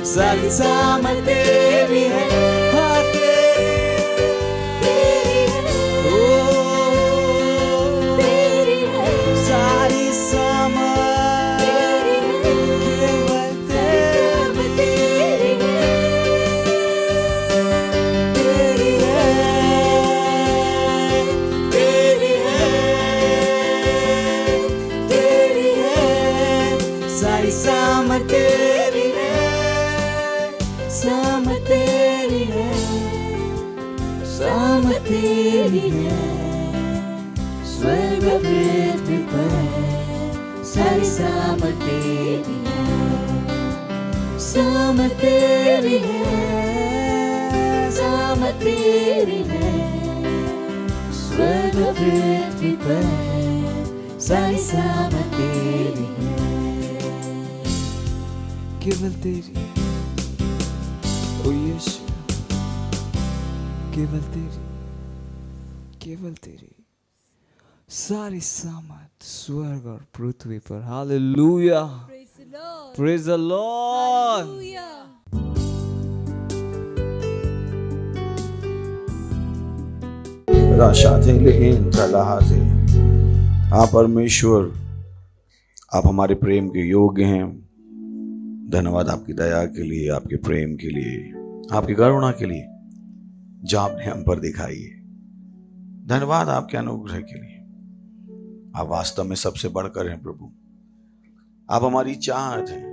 सारी साम तेरी है, हाँ तेरी है, ओ तेरी है, सारी साम केवल तेरी तेरी है, स्वर्ग पृथ्वी पर सारी सामत तेरी है, सामत तेरी है, सामत तेरी है, स्वर्ग पृथ्वी पर सारी सामत तेरी है, केवल तेरी, ओ यीशु, केवल तेरी सारी सामत स्वर्ग और पृथ्वी पर। Hallelujah, praise the Lord. राशाते लेकिन तलाहाते। हाँ परमेश्वर, आप हमारे प्रेम के योग्य हैं। धन्यवाद आपकी दया के लिए, आपके प्रेम के लिए, आपकी करुणा के लिए जो आपने हम पर दिखाई है। धन्यवाद आपके अनुग्रह के लिए। आप वास्तव में सबसे बढ़कर हैं प्रभु। आप हमारी चाहत हैं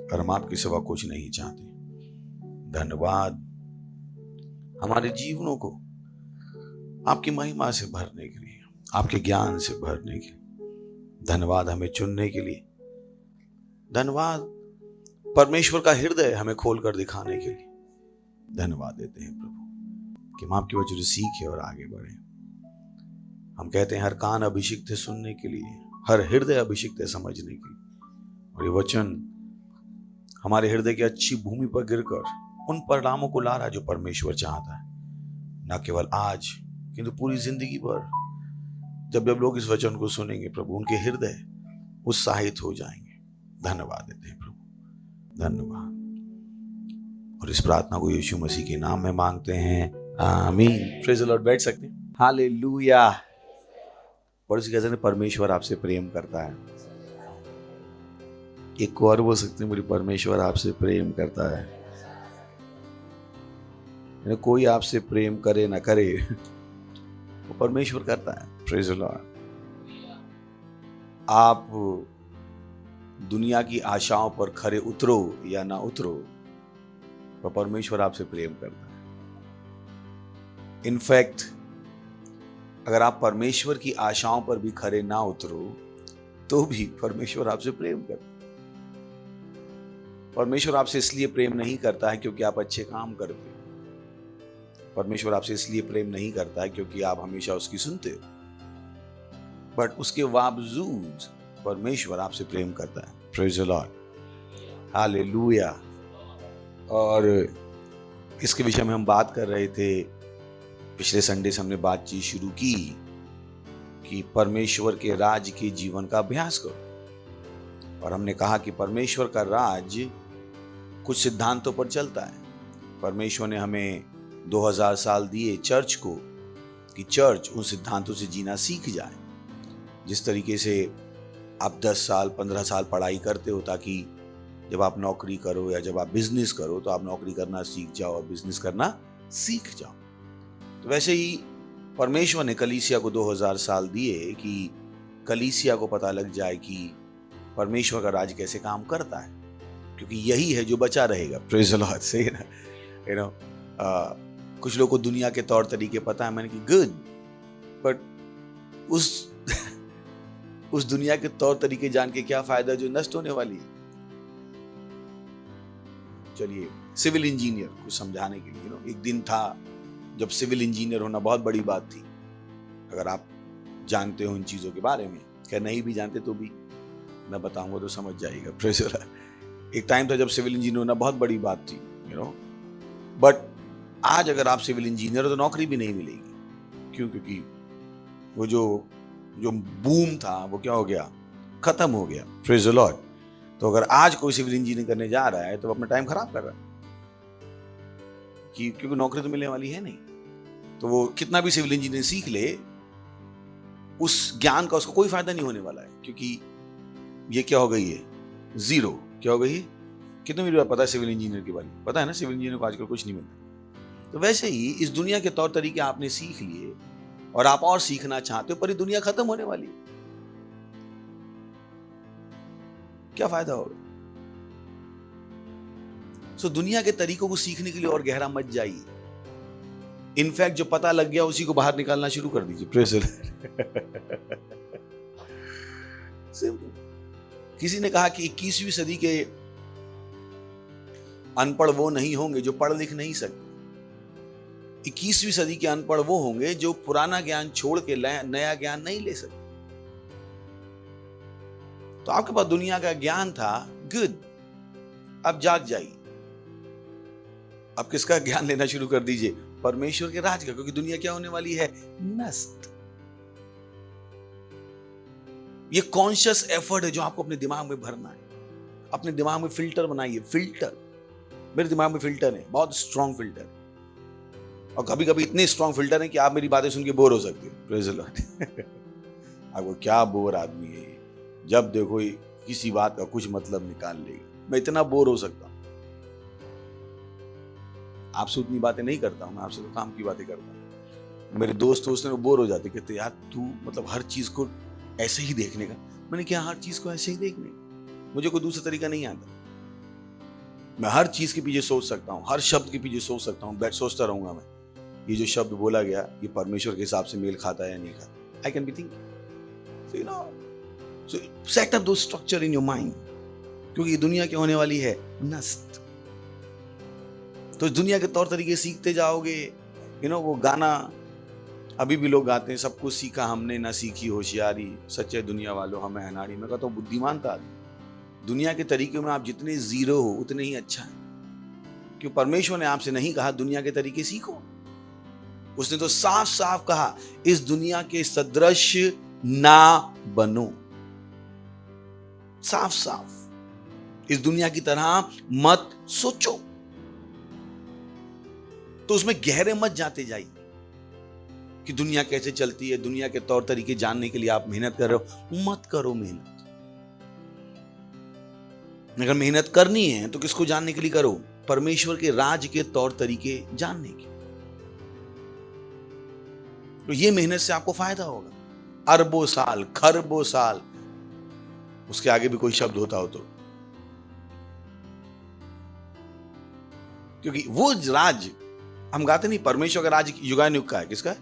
और हम आपके सिवा कुछ नहीं चाहते। धन्यवाद हमारे जीवनों को आपकी महिमा से भरने के लिए, आपके ज्ञान से भरने के लिए। धन्यवाद हमें चुनने के लिए। धन्यवाद परमेश्वर का हृदय हमें खोलकर दिखाने के लिए। धन्यवाद देते हैं प्रभु कि हम आपके वचन से सीखें और आगे बढ़े। हम कहते हैं हर कान अभिषिक्त है सुनने के लिए, हर हृदय अभिषिक्त है समझने के लिए। और ये वचन हमारे हृदय की अच्छी भूमि पर गिरकर उन परिणामों को ला रहा है जो परमेश्वर चाहता है, न केवल आज किंतु पूरी जिंदगी भर। जब जब लोग इस वचन को सुनेंगे प्रभु, उनके हृदय उत्साहित हो जाएंगे। धन्यवाद देते हैं प्रभु, धन्यवाद। और इस प्रार्थना को यीशु मसीह के नाम में मांगते हैं, आमीन। Praise the Lord. बैठ सकते हैं। हालेलुया। पड़ोसी कहते हैं परमेश्वर आपसे प्रेम करता है। एक और बोल सकते हैं, मेरी परमेश्वर आपसे प्रेम करता है। कोई आपसे प्रेम करे ना करे, वो परमेश्वर करता है। Praise the Lord. आप दुनिया की आशाओं पर खरे उतरो या ना उतरो, तो परमेश्वर आपसे प्रेम करता है। इनफैक्ट अगर आप परमेश्वर की आशाओं पर भी खरे ना उतरो तो भी परमेश्वर आपसे प्रेम करता है। परमेश्वर आपसे इसलिए प्रेम नहीं करता है क्योंकि आप अच्छे काम करते हो। परमेश्वर आपसे इसलिए प्रेम नहीं करता है क्योंकि आप हमेशा उसकी सुनते हो, बट उसके बावजूद परमेश्वर आपसे प्रेम करता है। Praise the Lord. हालेलुया। और इसके विषय में हम बात कर रहे थे। पिछले संडे से हमने बातचीत शुरू की कि परमेश्वर के राज के जीवन का अभ्यास करो। और हमने कहा कि परमेश्वर का राज कुछ सिद्धांतों पर चलता है। परमेश्वर ने हमें 2000 साल दिए चर्च को, कि चर्च उन सिद्धांतों से जीना सीख जाए। जिस तरीके से आप 10 साल 15 साल पढ़ाई करते हो ताकि जब आप नौकरी करो या जब आप बिजनेस करो तो आप नौकरी करना सीख जाओ और बिजनेस करना सीख जाओ। तो वैसे ही परमेश्वर ने कलीसिया को 2000 साल दिए कि कलीसिया को पता लग जाए कि परमेश्वर का राज कैसे काम करता है, क्योंकि यही है जो बचा रहेगा। Praise the Lord. से कुछ लोगों को दुनिया के तौर तरीके पता है, मैंने कि गुड, बट उस दुनिया के तौर तरीके जान के क्या फायदा जो नष्ट होने वाली है। चलिए, सिविल इंजीनियर को समझाने के लिए एक दिन था जब सिविल इंजीनियर होना बहुत बड़ी बात थी। अगर आप जानते हो इन चीज़ों के बारे में, क्या नहीं भी जानते तो भी मैं बताऊंगा तो समझ जाएगा। प्रेशर। एक टाइम था जब सिविल इंजीनियर होना बहुत बड़ी बात थी, बट आज अगर आप सिविल इंजीनियर हो तो नौकरी भी नहीं मिलेगी। क्यों? क्योंकि वो जो बूम था वो क्या हो गया, खत्म हो गया। Praise the Lord. तो अगर आज कोई सिविल इंजीनियरिंग करने जा रहा है तो अपना टाइम खराब कर रहा है, क्योंकि नौकरी तो मिलने वाली है नहीं। तो वो कितना भी सिविल इंजीनियरिंग सीख ले, उस ज्ञान का उसको कोई फायदा नहीं होने वाला है, क्योंकि ये क्या हो गई है, जीरो। क्या हो गई है? कितने भी पता है सिविल इंजीनियर के बारे में? पता है ना, सिविल इंजीनियर को आजकल कुछ नहीं मिलता। तो वैसे ही इस दुनिया के तौर तरीके आपने सीख लिए और आप और सीखना चाहते हो, पर ये दुनिया खत्म होने वाली है। क्या फायदा होगा? दुनिया के तरीकों को सीखने के लिए और गहरा मत जाइए। इनफैक्ट जो पता लग गया उसी को बाहर निकालना शुरू कर दीजिए। Praise the Lord. किसी ने कहा कि 21वीं सदी के अनपढ़ वो नहीं होंगे जो पढ़ लिख नहीं सकते। 21वीं सदी के अनपढ़ वो होंगे जो पुराना ज्ञान छोड़ के नया ज्ञान नहीं ले सकते। तो आपके पास दुनिया का ज्ञान था, गुड, अब जाग जाइए। अब किसका ज्ञान लेना शुरू कर दीजिए? परमेश्वर के राज का, क्योंकि दुनिया क्या होने वाली है? नष्ट। ये कॉन्शियस एफर्ट है जो आपको अपने दिमाग में भरना है। अपने दिमाग में फिल्टर बनाइए। फिल्टर, मेरे दिमाग में फिल्टर है, बहुत स्ट्रॉन्ग फिल्टर, और कभी कभी इतने स्ट्रॉन्ग फिल्टर है कि आप मेरी बातें सुन के बोर हो सकते हो। Praise the Lord. आपको क्या बोर आदमी है, जब देखो किसी बात का कुछ मतलब निकाल लेगा। मैं इतना बोर हो सकता हूं। आपसे उतनी बातें नहीं करता हूं, मैं आपसे तो काम की बातें करता हूं। मेरे दोस्त बोर हो जाते, कहते यार तू मतलब हर चीज को ऐसे ही देखने का। मैंने क्या हर चीज को ऐसे ही देखने, मुझे कोई दूसरा तरीका नहीं आता। मैं हर चीज के पीछे सोच सकता हूँ, हर शब्द के पीछे सोच सकता हूँ, सोचता रहूंगा मैं ये जो शब्द बोला गया ये परमेश्वर के हिसाब से मेल खाता है या नहीं खाता। I can be thinking, so set up those structure in your mind, क्योंकि दुनिया क्या होने वाली है? नष्ट। तो इस दुनिया के तौर तरीके सीखते जाओगे। वो गाना अभी भी लोग गाते हैं, सब कुछ सीखा हमने ना सीखी होशियारी, सच्चे दुनिया वालों हमें अनाड़ी। मैं कहता हूँ बुद्धिमान था आदमी। दुनिया के तरीके में आप जितने जीरो हो उतने ही अच्छा है, क्यों? परमेश्वर ने आपसे नहीं कहा दुनिया के तरीके सीखो। उसने तो साफ साफ कहा इस दुनिया के सदृश ना बनो। साफ साफ इस दुनिया की तरह मत सोचो। तो उसमें गहरे मत जाते जाइए कि दुनिया कैसे चलती है, दुनिया के तौर तरीके जानने के लिए आप मेहनत कर रहे हो। मत करो मेहनत। अगर मेहनत करनी है तो किसको जानने के लिए करो? परमेश्वर के राज के तौर तरीके जानने के। तो ये मेहनत से आपको फायदा होगा। अरबों साल, खरबों साल, उसके आगे भी कोई शब्द होता हो तो, क्योंकि वो राज हम गाते नहीं, परमेश्वर का राज युगानुयुग का है। किसका है?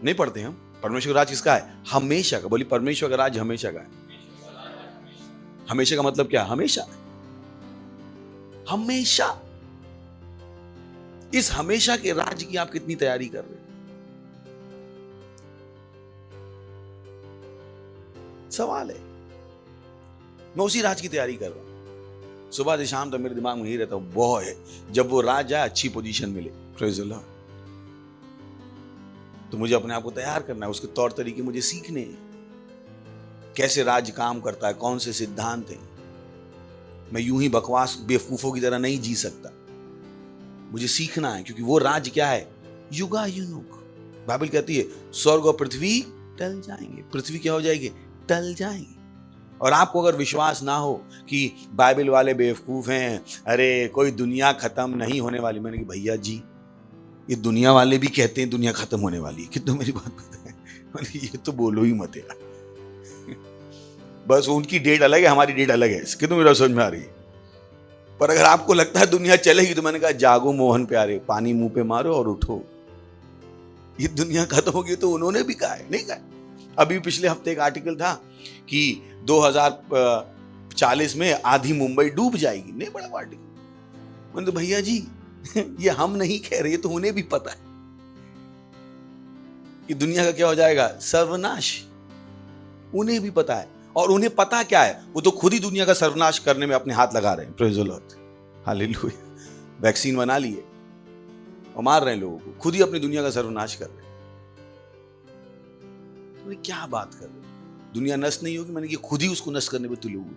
नहीं पढ़ते हम। परमेश्वर का राज किसका है? हमेशा का। बोली परमेश्वर का राज हमेशा का है। हमेशा का मतलब क्या? हमेशा, हमेशा। इस हमेशा के राज की आप कितनी तैयारी कर रहे हो? सवाल है। मैं उसी राज की तैयारी कर रहा हूं। सुबह से शाम तक मेरे दिमाग में यही रहता हूं, वो है जब वो राज आए अच्छी पोजीशन मिले। Praise the Lord. तो मुझे अपने आप को तैयार करना है, उसके तौर तरीके मुझे सीखने हैं। कैसे राज काम करता है, कौन से सिद्धांत हैं। मैं यूं ही बकवास बेवकूफों की तरह नहीं जी सकता, मुझे सीखना है, क्योंकि वो राज क्या है? युगानुयुग। बाइबल कहती है स्वर्ग और पृथ्वी टल जाएंगे। पृथ्वी क्या हो जाएगी? टल जाएंगे। और आपको अगर विश्वास ना हो कि बाइबल वाले बेवकूफ हैं, अरे कोई दुनिया खत्म नहीं होने वाली, मैंने कहा भैया जी ये दुनिया वाले भी कहते हैं दुनिया खत्म होने वाली है, कितना मेरी बात पता है? ये तो बोलो ही मत यार। बस उनकी डेट अलग है, हमारी डेट अलग है, कितना मेरा समझ में आ रही है। पर अगर आपको लगता है दुनिया चलेगी तो मैंने कहा जागो मोहन प्यारे, पानी मुंह पे मारो और उठो। ये दुनिया खत्म होगी तो उन्होंने भी कहा है, नहीं कहा? अभी पिछले हफ्ते एक आर्टिकल था कि 2040 में आधी मुंबई डूब जाएगी। नहीं बड़ा आर्टिकल। मैंने तो भैया जी ये हम नहीं कह रहे, तो उन्हें भी पता है कि दुनिया का क्या हो जाएगा? सर्वनाश। उन्हें भी पता है। और उन्हें पता क्या है? वो तो खुद ही दुनिया का सर्वनाश करने में अपने हाथ लगा रहे हैं। Praise the Lord, hallelujah. Vaccine बना लिए और मार रहे हैं लोगों को, खुद ही अपनी दुनिया का सर्वनाश कर रहे हैं। तो क्या बात कर रहे हैं? दुनिया नष्ट नहीं होगी, मैंने कि खुद ही उसको नष्ट करने में तुले हुए,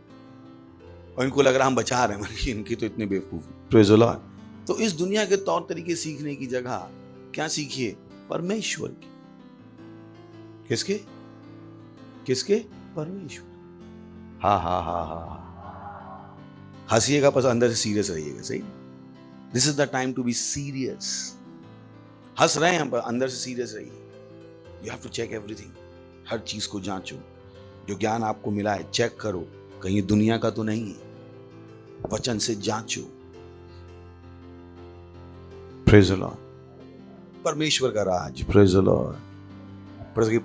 और इनको लग रहा हम बचा रहे हैं। मैंने कि इनके तो इतने बेवकूफ हैं। Praise the Lord. तो इस दुनिया के तौर तरीके सीखने की जगह क्या सीखिए? परमेश्वर की। किसके? किसके? परमेश्वर। हा हंसिएगा पर अंदर से सीरियस रहिएगा। सही? This is the time to be serious. हंस रहे हैं पर अंदर से सीरियस रहिए। You have to check everything. हर चीज को जांचो। जो ज्ञान आपको मिला है चेक करो, कहीं दुनिया का तो नहीं है। वचन से जांचो। Praise the Lord. परमेश्वर का राज, प्रेज द लॉर्ड,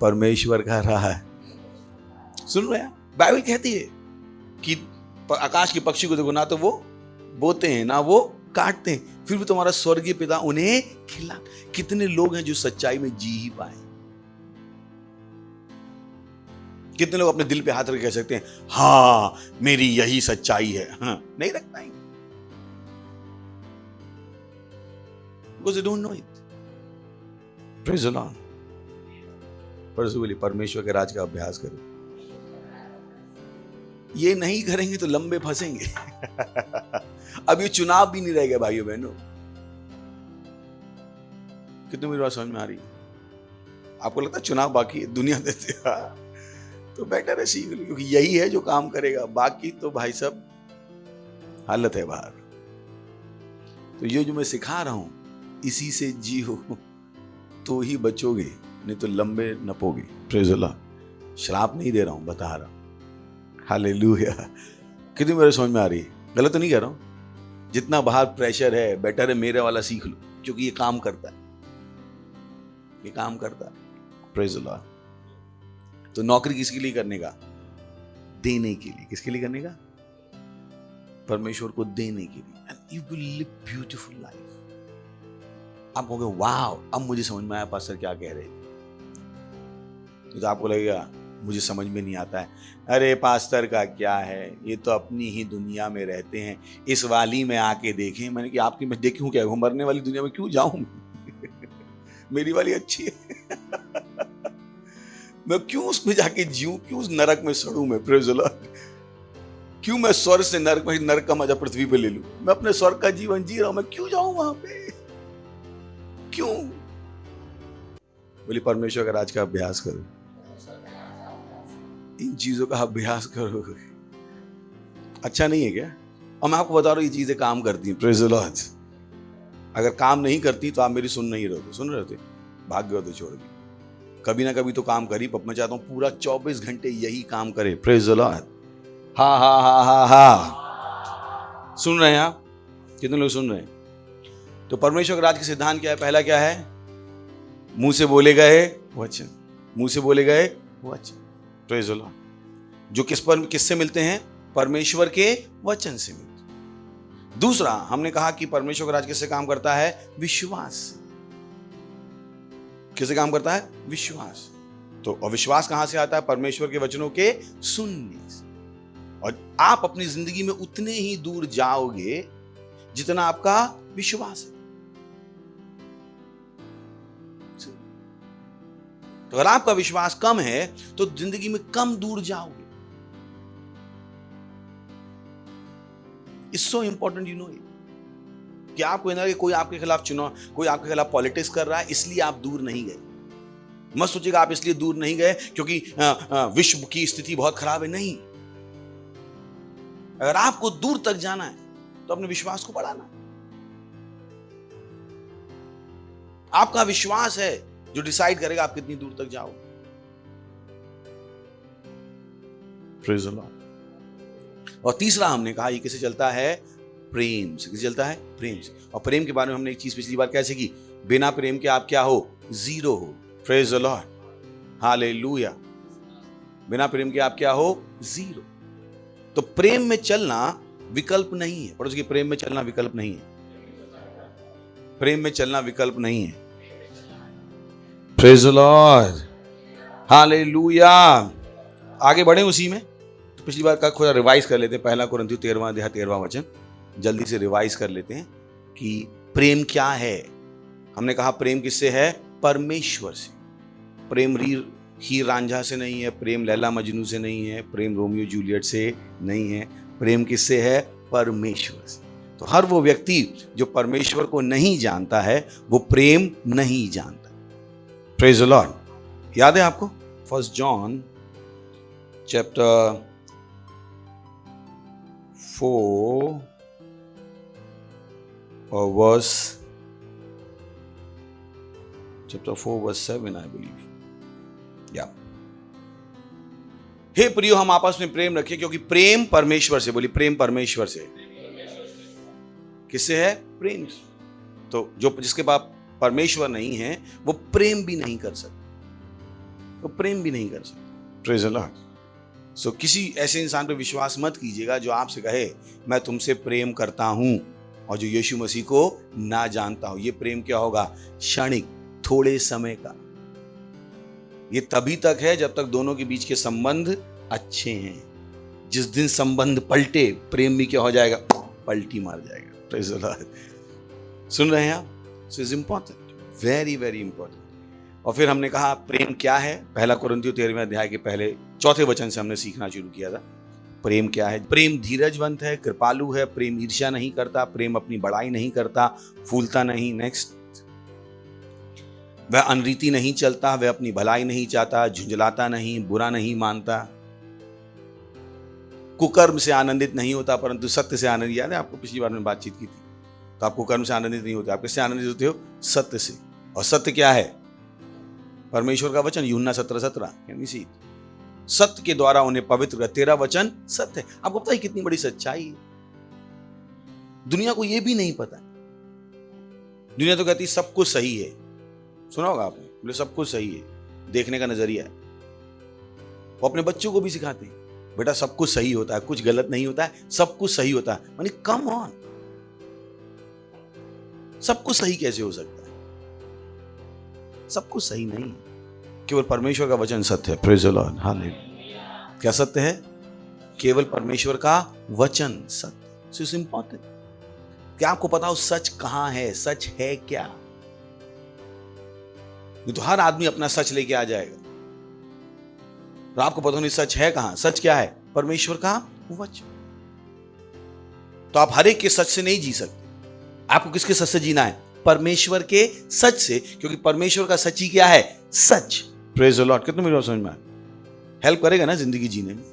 परमेश्वर का राज। सुन रहे हैं? बाइबल कहती है कि आकाश के पक्षी को देखो, ना तो वो बोते हैं ना वो काटते हैं, फिर भी तुम्हारा स्वर्गीय पिता उन्हें खिला। कितने लोग हैं जो सच्चाई में जी ही पाए? कितने लोग अपने दिल पे हाथ रख कह सकते हैं हाँ मेरी यही सच्चाई है? हाँ, नहीं रख पाएंगे, because they don't know it. Praise the Lord. परमेश्वर के राज का अभ्यास करो। ये नहीं करेंगे तो लंबे फंसेंगे। अब ये चुनाव भी नहीं रहेगा भाइयों बहनों। कितनी मेरी बात समझ में आ रही है? आपको लगता है चुनाव बाकी है दुनिया देते? तो बेटर है सीख लो, क्योंकि यही है जो काम करेगा। बाकी तो भाई सब हालत है बाहर। तो ये जो मैं सिखा रहा हूं इसी से जियो तो ही बचोगे, नहीं तो लंबे नपोगे। Praise the Lord. श्राप नहीं दे रहा हूं, बता रहा हूं। हालेलुया। कितनी मेरे समझ में आ रही है? गलत तो नहीं कह रहा हूं? जितना बाहर प्रेशर है बेटर है मेरे वाला सीख लो, क्योंकि ये काम करता है, ये काम करता है। Praise the Lord. तो नौकरी किसके लिए करने का? देने के लिए। किसके लिए करने का? परमेश्वर को देने के लिए। And you will live beautiful life. आप कहोगे वाह, अब मुझे समझ में आया पास्टर क्या कह रहे थे। तो आपको लगेगा मुझे समझ में नहीं आता है। अरे पास्टर का क्या है, ये तो अपनी ही दुनिया में रहते हैं, इस वाली में आके देखें। मैंने कि आपकी मैं देखूं क्या, मरने वाली दुनिया में क्यों जाऊं? मेरी वाली अच्छी है। मैं क्यों उसमें जाके जीऊं, क्यों उस नरक में सड़ूं मैं? Praise the Lord. क्यों मैं स्वर्ग से नरक में, नरक का मजा पृथ्वी पे ले लूं? मैं अपने स्वर्ग का जीवन जी रहा हूं, मैं क्यों जाऊं वहां पे? क्यों? बोली परमेश्वर का राज का अभ्यास करो, इन चीजों का अभ्यास करो। अच्छा नहीं है क्या? और मैं आपको बता रहा हूं ये चीजें काम करती हैं। Praise the Lord. अगर काम नहीं करती तो आप मेरी सुन नहीं रहे थे, सुन रहे थे, भाग गए थे छोड़ के। कभी ना कभी तो काम करी। मैं चाहता हूं पूरा 24 घंटे यही काम करे। Praise the Lord. हा हा हा हा हा। सुन रहे हैं आप? कितने लोग सुन रहे हैं? तो परमेश्वर का राज के सिद्धांत क्या है? पहला क्या है? मुंह से बोले गए वचन। मुंह से बोले गए वचन। Praise the Lord. जो किससे मिलते हैं? परमेश्वर के वचन से मिलते हैं। दूसरा हमने कहा कि परमेश्वर का राज किससे काम करता है? विश्वास। किससे काम करता है? विश्वास। तो अविश्वास कहां से आता है? परमेश्वर के वचनों के सुनने से। और आप अपनी जिंदगी में उतने ही दूर जाओगे जितना आपका विश्वास है। तो अगर आपका विश्वास कम है तो जिंदगी में कम दूर जाओगे। It's so important you know it. कि आपको ना कि कोई आपके खिलाफ चुनाव, कोई आपके खिलाफ पॉलिटिक्स कर रहा है इसलिए आप दूर नहीं गए। मत सोचिएगा आप इसलिए दूर नहीं गए क्योंकि विश्व की स्थिति बहुत खराब है। नहीं, अगर आपको दूर तक जाना है तो अपने विश्वास को बढ़ाना। आपका विश्वास है जो डिसाइड करेगा आप कितनी दूर तक जाओ। Praise the Lord. और तीसरा हमने कहा ये किससे चलता है? प्रेम से। किससे चलता है? प्रेम से। और प्रेम के बारे में हमने एक चीज पिछली बार कैसे की? बिना प्रेम के आप क्या हो? जीरो हो। Praise the Lord. हालेलुया। बिना प्रेम के आप क्या हो? जीरो। तो प्रेम में चलना विकल्प नहीं है। पड़ोसी के प्रेम में चलना विकल्प नहीं है। प्रेम में चलना विकल्प नहीं है। Praise the Lord. हालेलुया। आगे बढ़े उसी में। तो पिछली बार का थोड़ा रिवाइज कर लेते हैं। पहला कुरिन्थियों 13वां अध्याय 13वां वचन जल्दी से रिवाइज कर लेते हैं कि प्रेम क्या है। हमने कहा प्रेम किससे है? परमेश्वर से। प्रेम हीर रांझा से नहीं है, प्रेम लैला मजनू से नहीं है, प्रेम रोमियो जूलियट से नहीं है। प्रेम किससे है? परमेश्वर से। तो हर वो व्यक्ति जो परमेश्वर को नहीं जानता है वो प्रेम नहीं जानता। Praise the Lord. याद है आपको 1 जॉन चैप्टर 4 और वर्स 7 आई बिलीव। या हे प्रियो हम आपस में प्रेम रखें क्योंकि प्रेम परमेश्वर से। बोली प्रेम परमेश्वर से। किससे है? प्रेम। तो जो जिसके पास परमेश्वर नहीं है वो प्रेम भी नहीं कर सकते, वो प्रेम भी नहीं कर सकते। Praise the Lord. सो किसी ऐसे इंसान पे विश्वास मत कीजिएगा जो आपसे कहे मैं तुमसे प्रेम करता हूं और जो यीशु मसीह को ना जानता हूं। ये प्रेम क्या होगा? क्षणिक, थोड़े समय का। ये तभी तक है जब तक दोनों के बीच के संबंध अच्छे हैं। जिस दिन संबंध पलटे, प्रेम भी क्या हो जाएगा? पलटी मार जाएगा। Praise the Lord. सुन रहे हैं आप? So is important, very very important. और फिर हमने कहा प्रेम क्या है। पहला कुरिन्थियों 13वें अध्याय के पहले 4 वचन से हमने सीखना शुरू किया था। प्रेम क्या है? प्रेम धीरजवंत है, कृपालु है, प्रेम ईर्ष्या नहीं करता, प्रेम अपनी बड़ाई नहीं करता, फूलता नहीं। नेक्स्ट, वह अनरीति नहीं चलता, वह अपनी भलाई नहीं चाहता, झुंझलाता नहीं, बुरा नहीं मानता, कुकर्म से आनंदित नहीं होता परंतु सत्य से आनंदित। याद है आपको पिछली बार में बातचीत की थी। तो आप कुकर्म से आनंदित नहीं होते, आप किससे आनंदित होते हो? सत्य से। और सत्य क्या है? परमेश्वर का वचन। यूहन्ना 17:17। सत्य के द्वारा उन्हें पवित्र कर, तेरा वचन सत्य है। आपको पता है कितनी बड़ी सच्चाई है? दुनिया को यह भी नहीं पता। दुनिया तो कहती सब कुछ सही है। सुना होगा आपने, बोले सब कुछ सही है। देखने का नजरिया है। वो अपने बच्चों को भी सिखाते हैं, बेटा सब कुछ सही होता है, कुछ गलत नहीं होता है, सब कुछ सही होता है। मानी कम ऑन, सब कुछ सही कैसे हो सकता है? सब कुछ सही नहीं है। केवल परमेश्वर का वचन सत्य है। Praise the Lord, hallelujah. क्या सत्य है? केवल परमेश्वर का वचन सत्य। So it's important. क्या आपको पता हो सच कहां है? सच है क्या? तो हर आदमी अपना सच लेके आ जाएगा। तो आपको पता नहीं सच है कहां? सच क्या है? परमेश्वर का वचन। तो आप हर एक के सच से नहीं जी सकते। आपको किसके सच से जीना है? परमेश्वर के सच से, क्योंकि परमेश्वर का सच ही क्या है? सच। Praise the Lord. कितना मेरी बात समझ में आया? हेल्प करेगा ना जिंदगी जीने में।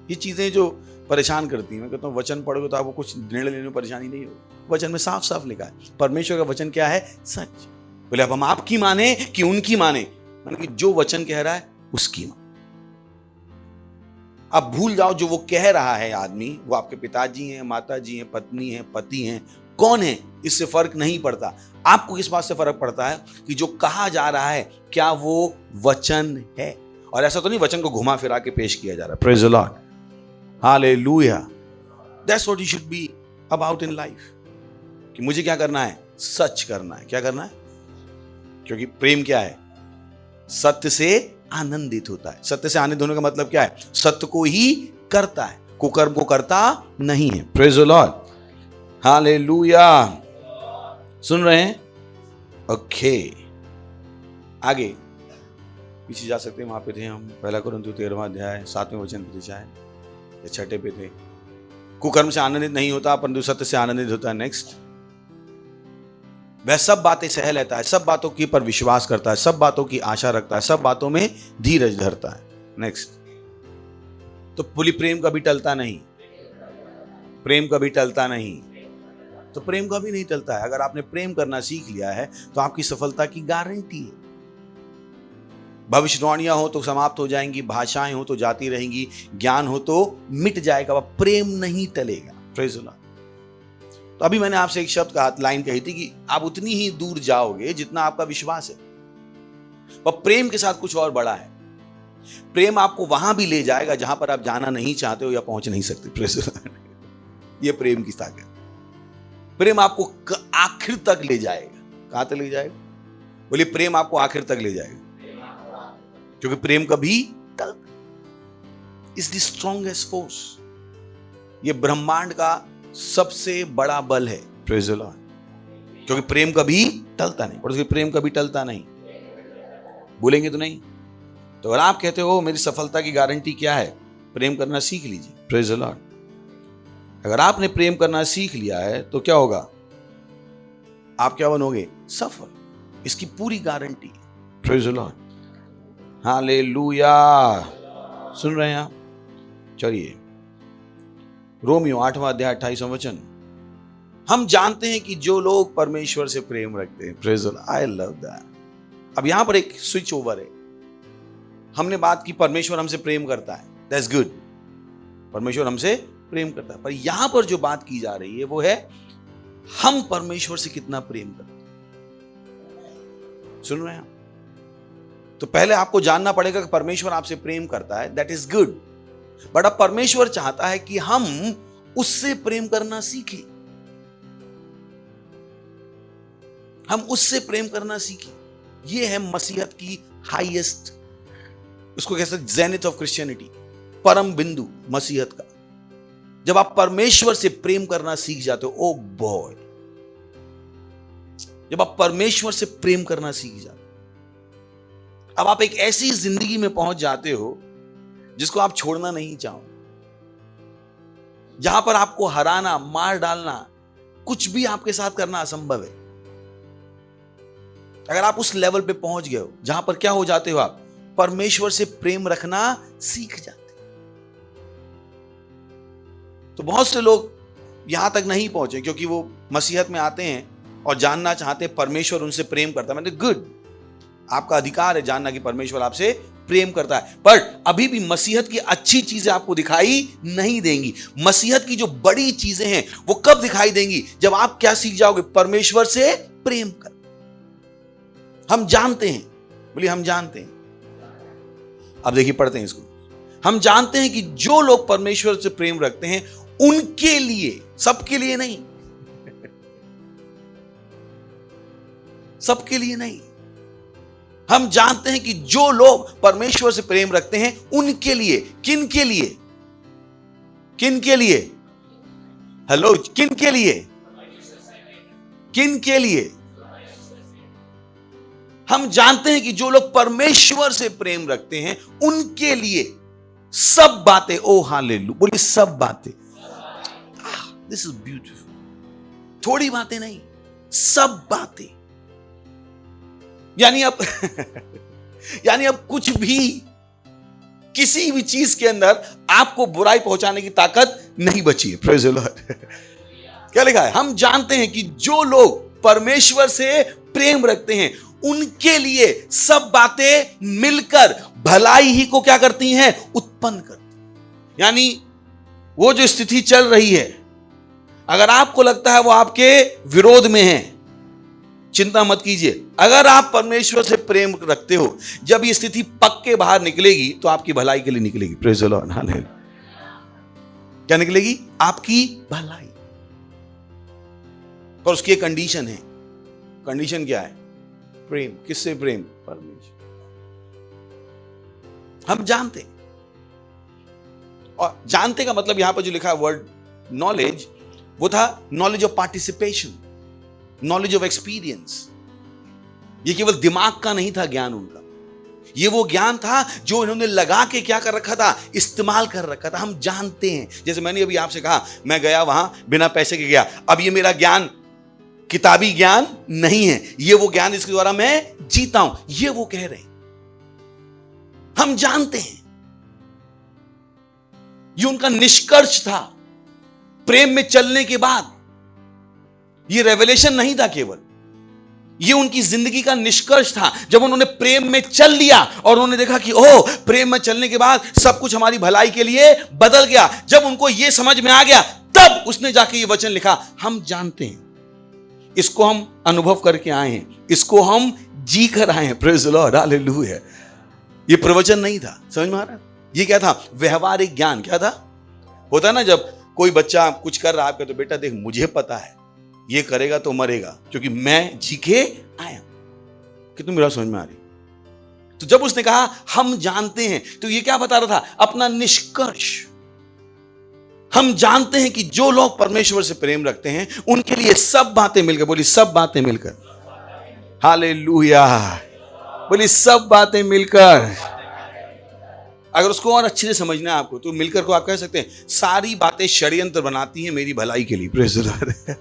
ये चीजें जो परेशान करती हैं, मैं कहता हूं वचन पढ़ोगे तो आपको कुछ निर्णय लेने में परेशानी नहीं होगी। वचन में साफ साफ लिखा है परमेश्वर का वचन क्या है? सच। बोले अब हम आपकी माने कि उनकी माने? मैंने कि जो वचन कह रहा है उसकी माने। अब भूल जाओ जो वो कह रहा है आदमी, वो आपके पिताजी हैं, माताजी हैं, पत्नी हैं, पति हैं, कौन है, इससे फर्क नहीं पड़ता। आपको किस बात से फर्क पड़ता है कि जो कहा जा रहा है क्या वो वचन है? और ऐसा तो नहीं वचन को घुमा फिरा के पेश किया जा रहा है। Praise the Lord, hallelujah. That's what you should be about in life. कि मुझे क्या करना है? सच करना है। क्या करना है? क्योंकि प्रेम क्या है? सत्य से आनंदित होता है। सत्य से आनंदित होने का मतलब क्या है? सत्य को ही करता है, कुकर्म को करता नहीं है। Praise the Lord, hallelujah. सुन रहे हैं? ओके, आगे पीछे जा सकते हैं। वहां पे थे हम, पहला कुरिन्थियों 13वां अध्याय 7वें वचन पे चाहे या 6 पे थे। कुकर्म से आनंदित नहीं होता परंतु सत्य से आनंदित होता है। नेक्स्ट, वह सब बातें सह लेता है, सब बातों की पर विश्वास करता है, सब बातों की आशा रखता है, सब बातों में धीरज धरता है। नेक्स्ट, तो बोली प्रेम कभी टलता नहीं। प्रेम कभी टलता नहीं। तो प्रेम कभी नहीं टलता है। अगर आपने प्रेम करना सीख लिया है तो आपकी सफलता की गारंटी है। भविष्यवाणियां हो तो समाप्त हो जाएंगी, भाषाएं हो तो जाती रहेंगी, ज्ञान हो तो मिट जाएगा, वह प्रेम नहीं टलेगा। Praise the Lord. तो अभी मैंने आपसे एक शब्द कहा, लाइन कही थी कि आप उतनी ही दूर जाओगे जितना आपका विश्वास है। पर प्रेम के साथ कुछ और बड़ा है। प्रेम आपको वहां भी ले जाएगा जहां पर आप जाना नहीं चाहते हो या पहुंच नहीं सकते। Praise the Lord. ये प्रेम की ताकत। प्रेम आपको आखिर तक ले जाएगा। कहां तक ले जाएगा? बोलिए प्रेम आपको आखिर तक ले जाएगा, क्योंकि प्रेम कभी टलता। Is the strongest force. ये ब्रह्मांड का सबसे बड़ा बल है। Praise the Lord. क्योंकि प्रेम कभी टलता नहीं। और उसके प्रेम कभी टलता नहीं। बोलेंगे तो नहीं। तो अगर आप कहते हो मेरी सफलता की गारंटी क्या है? प्रेम करना सीख लीजिए। Praise the Lord. अगर आपने प्रेम करना सीख लिया है तो क्या होगा? आप क्या बनोगे? सफल। इसकी पूरी गारंटी है। Praise the Lord, hallelujah. सुन रहे हैं आप? चलिए, रोमियो 8वां अध्याय 28वां वचन। हम जानते हैं कि जो लोग परमेश्वर से प्रेम रखते हैं, praise the Lord, I love that. अब यहां पर एक स्विच ओवर है। हमने बात की परमेश्वर हमसे प्रेम करता है, दैट्स गुड। परमेश्वर हमसे प्रेम करता है। पर यहां पर जो बात की जा रही है वो है हम परमेश्वर से कितना प्रेम करते हैं। सुन रहे हैं आप? तो पहले आपको जानना पड़ेगा कि परमेश्वर आपसे प्रेम करता है, दैट इज गुड। बट अब परमेश्वर चाहता है कि हम उससे प्रेम करना सीखें, हम उससे प्रेम करना सीखें। यह है मसीहत की हाईएस्ट, उसको कह सकते जेनिथ ऑफ क्रिश्चियनिटी, परम बिंदु मसीहत का। जब आप परमेश्वर से प्रेम करना सीख जाते हो, ओ बॉय, जब आप परमेश्वर से प्रेम करना सीख जाते हो, अब आप एक ऐसी जिंदगी में पहुंच जाते हो जिसको आप छोड़ना नहीं चाहो, जहां पर आपको हराना, मार डालना, कुछ भी आपके साथ करना असंभव है। अगर आप उस लेवल पे पहुंच गए हो जहां पर क्या हो जाते हो, आप परमेश्वर से प्रेम रखना सीख जाते हो। तो बहुत से लोग यहां तक नहीं पहुंचे क्योंकि वो मसीहत में आते हैं और जानना चाहते हैं परमेश्वर उनसे प्रेम करता है। मैंने गुड, आपका अधिकार है जानना कि परमेश्वर आपसे प्रेम करता है, पर अभी भी मसीहत की अच्छी चीजें आपको दिखाई नहीं देंगी। मसीहत की जो बड़ी चीजें हैं वो कब दिखाई देंगी? जब आप क्या सीख जाओगे? परमेश्वर से प्रेम कर। हम जानते हैं, बोलिए हम जानते हैं। अब देखिए पढ़ते हैं इसको। हम जानते हैं कि जो लोग परमेश्वर से प्रेम रखते हैं उनके लिए, सबके लिए नहीं, सबके लिए नहीं, हम जानते हैं कि जो लोग परमेश्वर से प्रेम रखते हैं उनके लिए, किन के लिए? किन के लिए? हेलो, किन के लिए? किन के लिए? हम जानते हैं कि जो लोग परमेश्वर से प्रेम रखते हैं उनके लिए सब बातें, ओ हालेलुया, बोलिए सब बातें, दिस इज ब्यूटीफुल। थोड़ी बातें नहीं, सब बातें। यानी अब यानी अब कुछ भी, किसी भी चीज के अंदर आपको बुराई पहुंचाने की ताकत नहीं बची है। Praise the Lord. क्या लिखा है? हम जानते हैं कि जो लोग परमेश्वर से प्रेम रखते हैं उनके लिए सब बातें मिलकर भलाई ही को क्या करती हैं? उत्पन्न करती। यानी वो जो स्थिति चल रही है, अगर आपको लगता है वो आपके विरोध में है, चिंता मत कीजिए। अगर आप परमेश्वर से प्रेम रखते हो, जब ये स्थिति पक के बाहर निकलेगी तो आपकी भलाई के लिए निकलेगी। Praise the Lord, hallelujah. क्या निकलेगी? आपकी भलाई। और उसकी एक कंडीशन है। कंडीशन क्या है? प्रेम। किससे प्रेम? परमेश्वर। हम जानते हैं, और जानते का मतलब यहां पर जो लिखा है वर्ड नॉलेज, वो था knowledge of participation, knowledge of experience. ये केवल दिमाग का नहीं था ज्ञान उनका, ये वो ज्ञान था जो इन्होंने लगा के क्या कर रखा था? इस्तेमाल कर रखा था। हम जानते हैं, जैसे मैंने अभी आपसे कहा, मैं गया वहां बिना पैसे के गया। अब ये मेरा ज्ञान किताबी ज्ञान नहीं है, ये वो ज्ञान इसके द्वारा मैं जीता हूं, ये वो कह रहे हैं। हम जानते हैं, ये उनका निष्कर्ष था प्रेम में चलने के बाद। ये रेवलेशन नहीं था केवल, ये उनकी जिंदगी का निष्कर्ष था। जब उन्होंने प्रेम में चल लिया और उन्होंने देखा कि ओह, प्रेम में चलने के बाद सब कुछ हमारी भलाई के लिए बदल गया, जब उनको यह समझ में आ गया, तब उसने जाके ये वचन लिखा। हम जानते हैं, इसको हम अनुभव करके आए हैं, इसको हम जी कर आए हैं। Praise the Lord, hallelujah. ये प्रवचन नहीं था, समझ में आ रहा है? ये क्या था? व्यवहारिक ज्ञान। क्या था? होता है ना, जब कोई बच्चा कुछ कर रहा है, आपका तो बेटा देख, मुझे पता है ये करेगा तो मरेगा, क्योंकि मैं जी के आया। कितनी मेरा समझ में आ रही? तो जब उसने कहा हम जानते हैं, तो ये क्या बता रहा था? अपना निष्कर्ष। हम जानते हैं कि जो लोग परमेश्वर से प्रेम रखते हैं उनके लिए सब बातें मिलकर, बोली सब बातें मिलकर, हालेलुया, बोली सब बातें मिलकर। अगर उसको और अच्छे से समझना है आपको, तो मिलकर को आप कह सकते हैं सारी बातें षड्यंत्र बनाती हैं मेरी भलाई के लिए। Praise the Lord.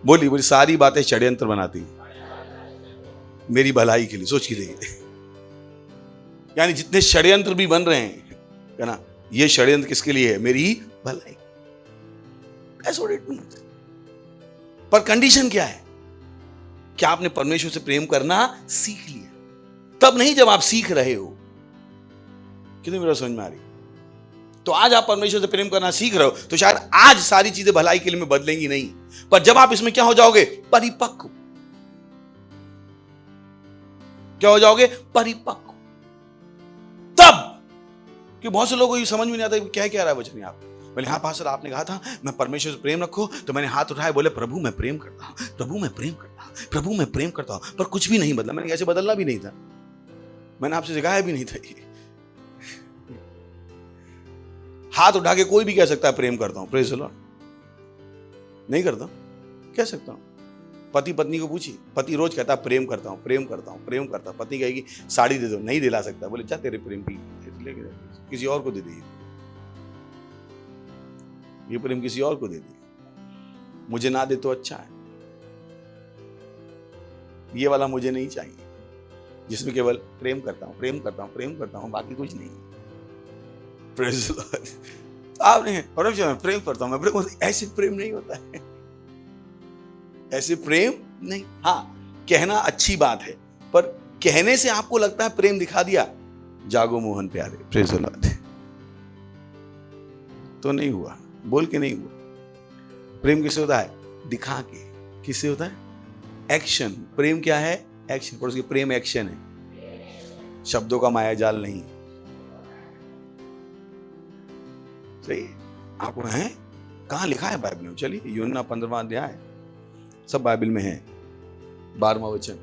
बोली सारी बातें षड्यंत्र बनाती हैं मेरी भलाई के लिए। सोच के देखिए, यानी जितने षड्यंत्र भी बन रहे हैं, है ना, ये षड्यंत्र किसके लिए है? मेरी भलाई। That's what it means. पर कंडीशन क्या है? क्या आपने परमेश्वर से प्रेम करना सीख लिया? तब नहीं, जब आप सीख रहे हो। कितनी मेरा समझ में आ रही? तो आज आप परमेश्वर से प्रेम करना सीख रहे हो, तो शायद आज सारी चीजें भलाई के लिए में बदलेंगी नहीं, पर जब आप इसमें क्या हो जाओगे? परिपक्व। क्या हो जाओगे? परिपक्व। तब कि बहुत से लोगों को ये समझ में नहीं आता क्या क्या रहा है वचन। आप बोले हाँ पास्टर आपने कहा था मैं परमेश्वर से प्रेम रखो, तो मैंने हाथ उठाया, बोले प्रभु मैं प्रेम करता हूं, प्रभु मैं प्रेम करता हूं, प्रभु मैं प्रेम करता हूं, पर कुछ भी नहीं बदला। मैंने ऐसे बदलना भी नहीं था, मैंने आपसे सिखाया भी नहीं था। ये हाथ उठा के कोई भी कह सकता है प्रेम करता हूं, प्रेज द लॉर्ड। नहीं करता, कह सकता हूं। पति पत्नी को पूछिए, पति रोज कहता है प्रेम करता हूं, प्रेम करता हूं, प्रेम करता हूं। पत्नी कहेगी साड़ी दे दो, नहीं दिला सकता, बोले जा तेरे प्रेम की किसी और को दे दे, ये प्रेम किसी और को दे दे, मुझे ना दे तो अच्छा है, ये वाला मुझे नहीं चाहिए जिसमें केवल प्रेम करता हूं, प्रेम करता हूं, प्रेम करता हूं, बाकी कुछ नहीं। Praise the Lord. आपने परमेश्वर मैं प्रेम करता हूं, मैं प्रेम, ऐसे प्रेम नहीं होता है, ऐसे प्रेम नहीं। हाँ कहना अच्छी बात है, पर कहने से आपको लगता है प्रेम दिखा दिया, जागो मोहन प्यारे, प्रेज द लॉर्ड, तो नहीं हुआ, बोल के नहीं हुआ। प्रेम किससे होता है? दिखा के। किससे होता है? एक्शन। प्रेम क्या है? एक्शन। पर उसकी प्रेम एक्शन है, शब्दों का माया जाल नहीं। सही आपको है? कहां लिखा है बाइबल में? चलिए यूहन्ना 15वां अध्याय, सब बाइबल में है, 12वां वचन।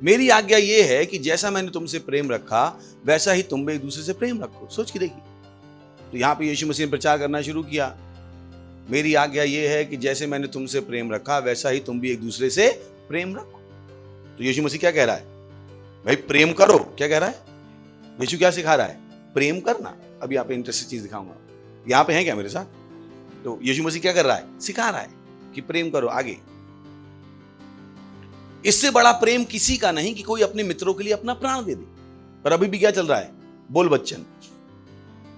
मेरी आज्ञा यह है कि जैसा मैंने तुमसे प्रेम रखा वैसा ही तुम भी एक दूसरे से प्रेम रखो। सोच के देखिए, तो यहां पे यीशु मसीह ने प्रचार करना शुरू किया, मेरी आज्ञा यह है कि जैसे मैंने तुमसे प्रेम रखा वैसा ही तुम भी एक दूसरे से प्रेम रखो। तो यीशु मसीह क्या कह रहा है? भाई प्रेम करो। क्या कह रहा है? यीशु क्या सिखा रहा है? प्रेम करना। अभी यहाँ पे इंटरेस्टिंग चीज दिखाऊंगा, यहाँ पे है क्या मेरे साथ? तो यीशु मसीह क्या कर रहा है? सिखा रहा है कि प्रेम करो। आगे, इससे बड़ा प्रेम किसी का नहीं कि कोई अपने मित्रों के लिए अपना प्राण दे दे। पर अभी भी क्या चल रहा है? बोल बच्चन।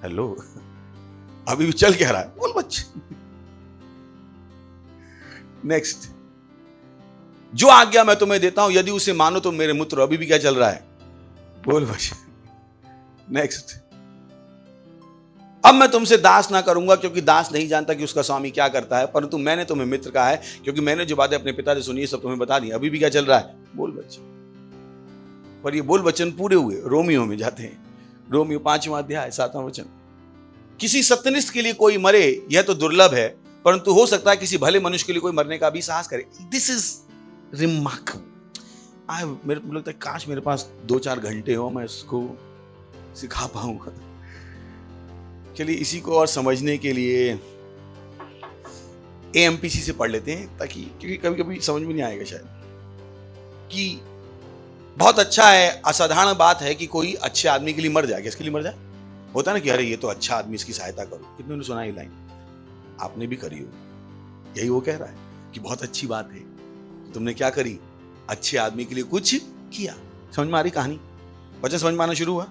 हेलो, अभी भी चल क्या रहा है? बोल बच्चन। नेक्स्ट, जो आज्ञा मैं तुम्हें देता हूं यदि उसे मानो तो मेरे मित्र। अभी भी क्या चल रहा है? बोल बच्चन। नेक्स्ट, अब मैं तुमसे दास ना करूंगा क्योंकि दास नहीं जानता कि उसका स्वामी क्या करता है, परंतु मैंने तुम्हें मित्र कहा है क्योंकि मैंने जो बातें अपने पिता से सुनी है सब तुम्हें बता दी। अभी भी क्या चल रहा है? बोल बच्चन। पर ये बोल बच्चन पूरे हुए रोमियो में जाते हैं, रोमियो 5वां अध्याय 7वां वचन। किसी सत्यनिष्ठ के लिए कोई मरे यह तो दुर्लभ है, परंतु हो सकता है किसी भले मनुष्य के लिए कोई मरने का भी साहस करे। This is remarkable. मेरे को लगता है काश मेरे पास 2-4 घंटे हो, मैं इसको सिखा पाऊंगा। चलिए इसी को और समझने के लिए AMPC से पढ़ लेते हैं, ताकि क्योंकि कभी कभी समझ में नहीं आएगा शायद कि बहुत अच्छा है, असाधारण बात है कि कोई अच्छे आदमी के लिए मर जाए। किसके लिए मर जाए? होता है ना कि अरे ये तो अच्छा आदमी, इसकी सहायता करो। कितने ने सुना ये लाइन? आपने भी करी हो। यही वो कह रहा है कि बहुत अच्छी बात है, तुमने क्या करी? अच्छे आदमी के लिए कुछ किया। समझ में आ रही कहानी? वचन समझ में आना शुरू हुआ?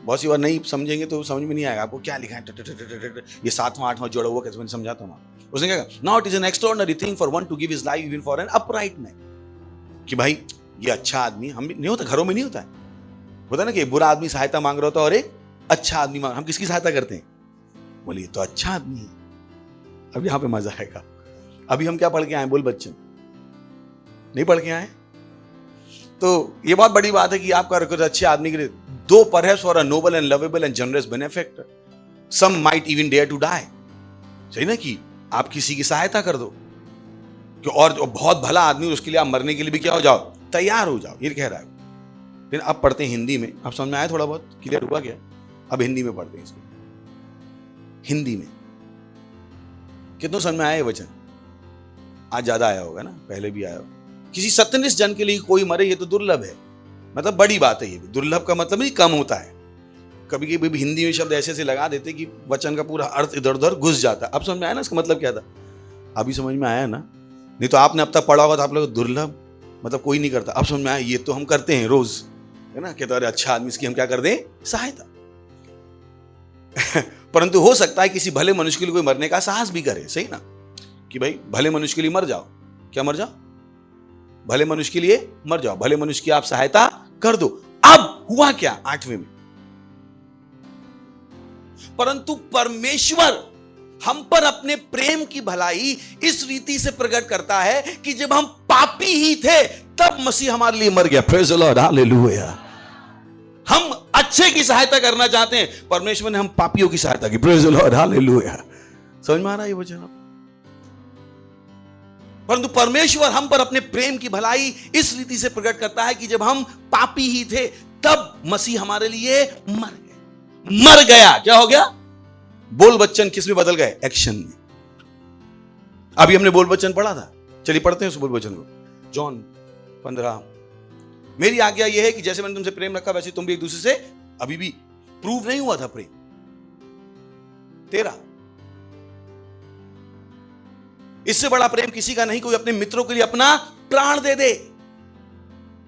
बहुत सी बार नहीं समझेंगे तो समझ में नहीं आएगा आपको क्या लिखा है। ये 7वां 8वां जोड़ा हुआ कैसे? मैंने समझाता हूँ। उसने क्या कहा? Now it is an extraordinary thing for one to give his life even for an upright man. कि भाई ये अच्छा आदमी, हम नहीं होता, घरों में नहीं होता है, होता ना कि बुरा आदमी सहायता मांग रहा होता और एक अच्छा आदमी मांग, हम किसकी सहायता करते हैं? बोलिए तो अच्छा आदमी है। अब यहां पे मजा आएगा। अभी हम क्या पढ़ के आए? बोल बच्चन। नहीं पढ़ के आए? तो ये बहुत बड़ी बात है कि आपका रिकॉर्ड अच्छे आदमी के लिए, though perhaps for a noble and lovable and generous benefactor, some might even dare to die. सही ना कि आप किसी की सहायता कर दो कि और जो बहुत भला आदमी उसके लिए आप मरने के लिए भी क्या हो जाओ? तैयार हो जाओ। ये कह रहा है। फिर अब पढ़ते हैं हिंदी में। आप समझ में आया? थोड़ा बहुत क्लियर हुआ क्या? अब हिंदी में पढ़ते हैं इसको। हिंदी में कितना समझ में आया ये वचन? आज ज्यादा आया होगा ना, पहले भी आया होगा। किसी सत्यनिष्ठ जन के लिए कोई मरे ये तो दुर्लभ है, मतलब बड़ी बात है। ये भी दुर्लभ का मतलब नहीं कम होता है। कभी कभी हिंदी में शब्द ऐसे लगा देते कि वचन का पूरा अर्थ इधर उधर घुस जाता है। अब समझ में आया ना इसका मतलब क्या था? अभी समझ में आया ना? नहीं तो आपने अब तक पढ़ा होगा तो आप लोग दुर्लभ मतलब कोई नहीं करता। अब समझ में आया? ये तो हम करते हैं रोज, है ना? कहते अरे अच्छा आदमी, इसकी हम क्या कर दें? सहायता। परंतु हो सकता है किसी भले मनुष्य के लिए कोई मरने का साहस भी करे। सही ना कि भाई भले मनुष्य के लिए मर जाओ। क्या मर जाओ? भले मनुष्य के लिए मर जाओ, भले मनुष्य की आप सहायता कर दो। अब हुआ क्या 8वें में? परंतु परमेश्वर हम पर अपने प्रेम की भलाई इस रीति से प्रकट करता है कि जब हम पापी ही थे तब मसीह हमारे लिए मर गया। Praise the Lord, hallelujah. हम अच्छे की सहायता करना चाहते हैं, परमेश्वर ने हम पापियों की सहायता की। Praise the Lord, hallelujah. समझ में आ रहा है ये वचन? परंतु परमेश्वर हम पर अपने प्रेम की भलाई इस रीति से प्रकट करता है कि जब हम पापी ही थे तब मसीह हमारे लिए मर गया। क्या हो गया? बोल बच्चन किस में बदल गए? एक्शन में। अभी हमने बोल बच्चन पढ़ा था, चलिए पढ़ते हैं उस बोल बच्चन को। जॉन 15, मेरी आज्ञा यह है कि जैसे मैंने तुमसे प्रेम रखा वैसे तुम भी एक दूसरे से, अभी भी प्रूव नहीं हुआ था प्रेम तेरा। इससे बड़ा प्रेम किसी का नहीं, कोई अपने मित्रों के लिए अपना प्राण दे दे।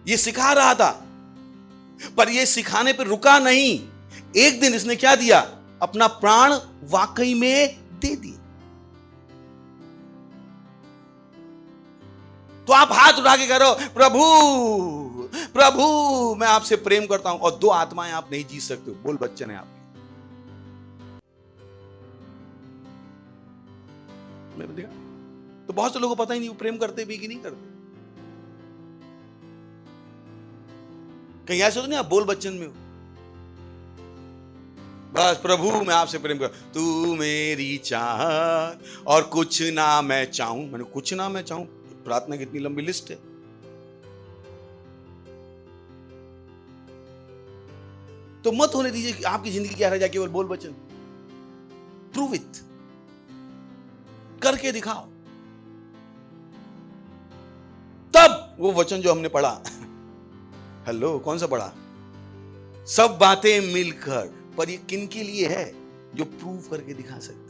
ये सिखा रहा था, पर ये सिखाने पर रुका नहीं। एक दिन इसने क्या दिया? अपना प्राण वाकई में दे दिया। तो आप हाथ उठा के करो, प्रभु प्रभु मैं आपसे प्रेम करता हूं, और दो आत्माएं आप नहीं जीत सकते हो। बोल बच्चन है आपके। देखा तो बहुत से लोगों को पता ही नहीं वो प्रेम करते भी कि नहीं करते। कहीं ऐसा तो नहीं आप बोल बच्चन में हो, बस प्रभु मैं आपसे प्रेम कर, तू मेरी चाहत और कुछ ना मैं चाहूं। मैंने कुछ ना मैं चाहूं, प्रार्थना की इतनी लंबी लिस्ट है। तो मत होने दीजिए कि आपकी जिंदगी क्या रह जाए केवल बोल बच्चन। प्रूव इट, करके दिखाओ। तब वो वचन जो हमने पढ़ा, हेलो कौन सा पढ़ा? सब बातें मिलकर, पर ये किन के लिए है? जो प्रूव करके दिखा सकते।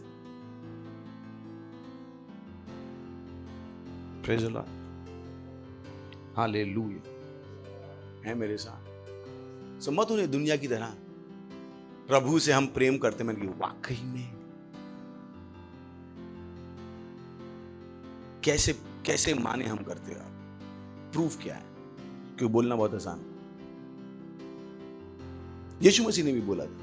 Praise the Lord, hallelujah. है मेरे साथ। सो मत उन्हें दुनिया की तरह प्रभु से हम प्रेम करते, मैंने कहा वाकई में कैसे कैसे माने हम करते हैं। प्रूफ क्या है? क्यों बोलना बहुत आसान है। यीशु मसीह ने भी बोला था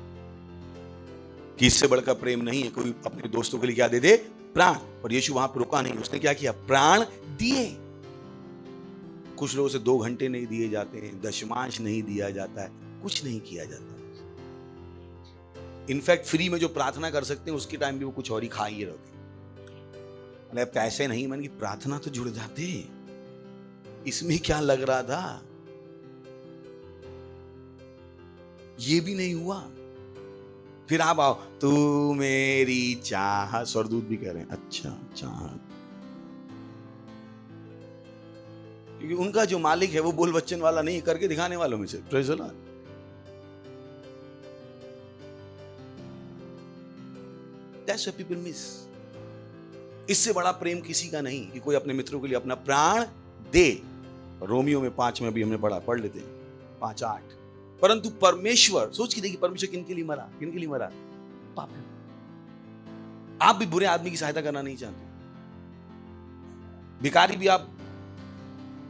कि इससे बढ़कर प्रेम नहीं है कोई अपने दोस्तों के लिए क्या दे दे? प्राण। पर यीशु वहां पर रुका नहीं, उसने क्या किया? प्राण दिए। कुछ लोगों से 2 घंटे नहीं दिए जाते हैं, दशमांश नहीं दिया जाता है, कुछ नहीं किया जाता। इनफैक्ट फ्री में जो प्रार्थना कर सकते हैं उसके टाइम भी वो कुछ और ही खा ही रहते। मतलब पैसे नहीं, मैंने कि प्रार्थना तो जुड़ जाते, इसमें क्या लग रहा था? ये भी नहीं हुआ। फिर आप आओ, तू मेरी चाह, स्वरदूत भी कह रहे हैं अच्छा चाह, क्योंकि उनका जो मालिक है वो बोल बच्चन वाला नहीं, करके दिखाने वालों में से। Praise the Lord. That's what people miss। इससे बड़ा प्रेम किसी का नहीं कि कोई अपने मित्रों के लिए अपना प्राण दे। रोमियो में 5 में भी हमने पढ़ लेते हैं 5:8। परंतु परमेश्वर, सोच के देखिए परमेश्वर किन के लिए मरा? किन के लिए मरा? पापी। आप भी बुरे आदमी की सहायता करना नहीं चाहते। भिखारी भी आप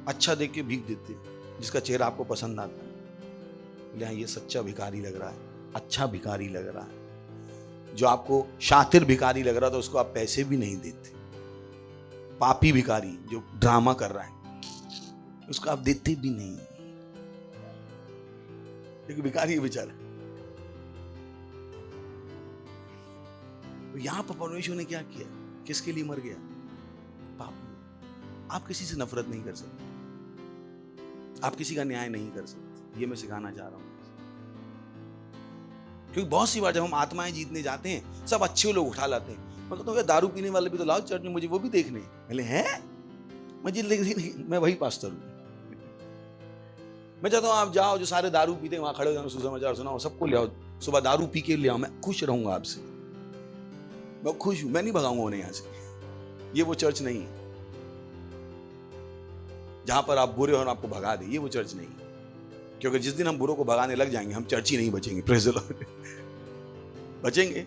अच्छा देख के भीख देते, जिसका चेहरा आपको पसंद आता है। हाँ, ये सच्चा भिखारी लग रहा है, अच्छा भिखारी लग रहा है। जो आपको शातिर भिखारी लग रहा था उसको आप पैसे भी नहीं देते। पापी भिखारी जो ड्रामा कर रहा है उसको आप देते भी नहीं, क्योंकि भिखारी है बेचारा। तो यहां पर परमेश्वर ने क्या किया? किसके लिए मर गया? पाप। आप किसी से नफरत नहीं कर सकते, आप किसी का न्याय नहीं कर सकते। ये मैं सिखाना चाह रहा हूं, क्योंकि बहुत सी बार जब हम आत्माएं जीतने जाते हैं सब अच्छे लोग उठा लाते हैं। मतलब तो दारू पीने वाले भी तो लाओ चर्च में, मुझे वो भी देखने। पहले हैं मुझे नहीं, मैं वही पास्टर हूं। मैं चाहता हूं आप जाओ, जो सारे दारू पीते हैं वहां खड़े हो जाओ, सुसमाचार सुनाओ, सबको ले आओ, सुबह दारू पी के ले आओ। मैं खुश रहूंगा आपसे, मैं खुश हूं, मैं नहीं भगाऊंगा उन्हें यहां से। ये वो चर्च नहीं है जहां पर आप बुरे हो और आपको भगा दे, ये वो चर्च नहीं है। क्योंकि जिस दिन हम बुरों को भगाने लग जाएंगे हम चर्च ही नहीं बचेंगे। Praise the Lord. बचेंगे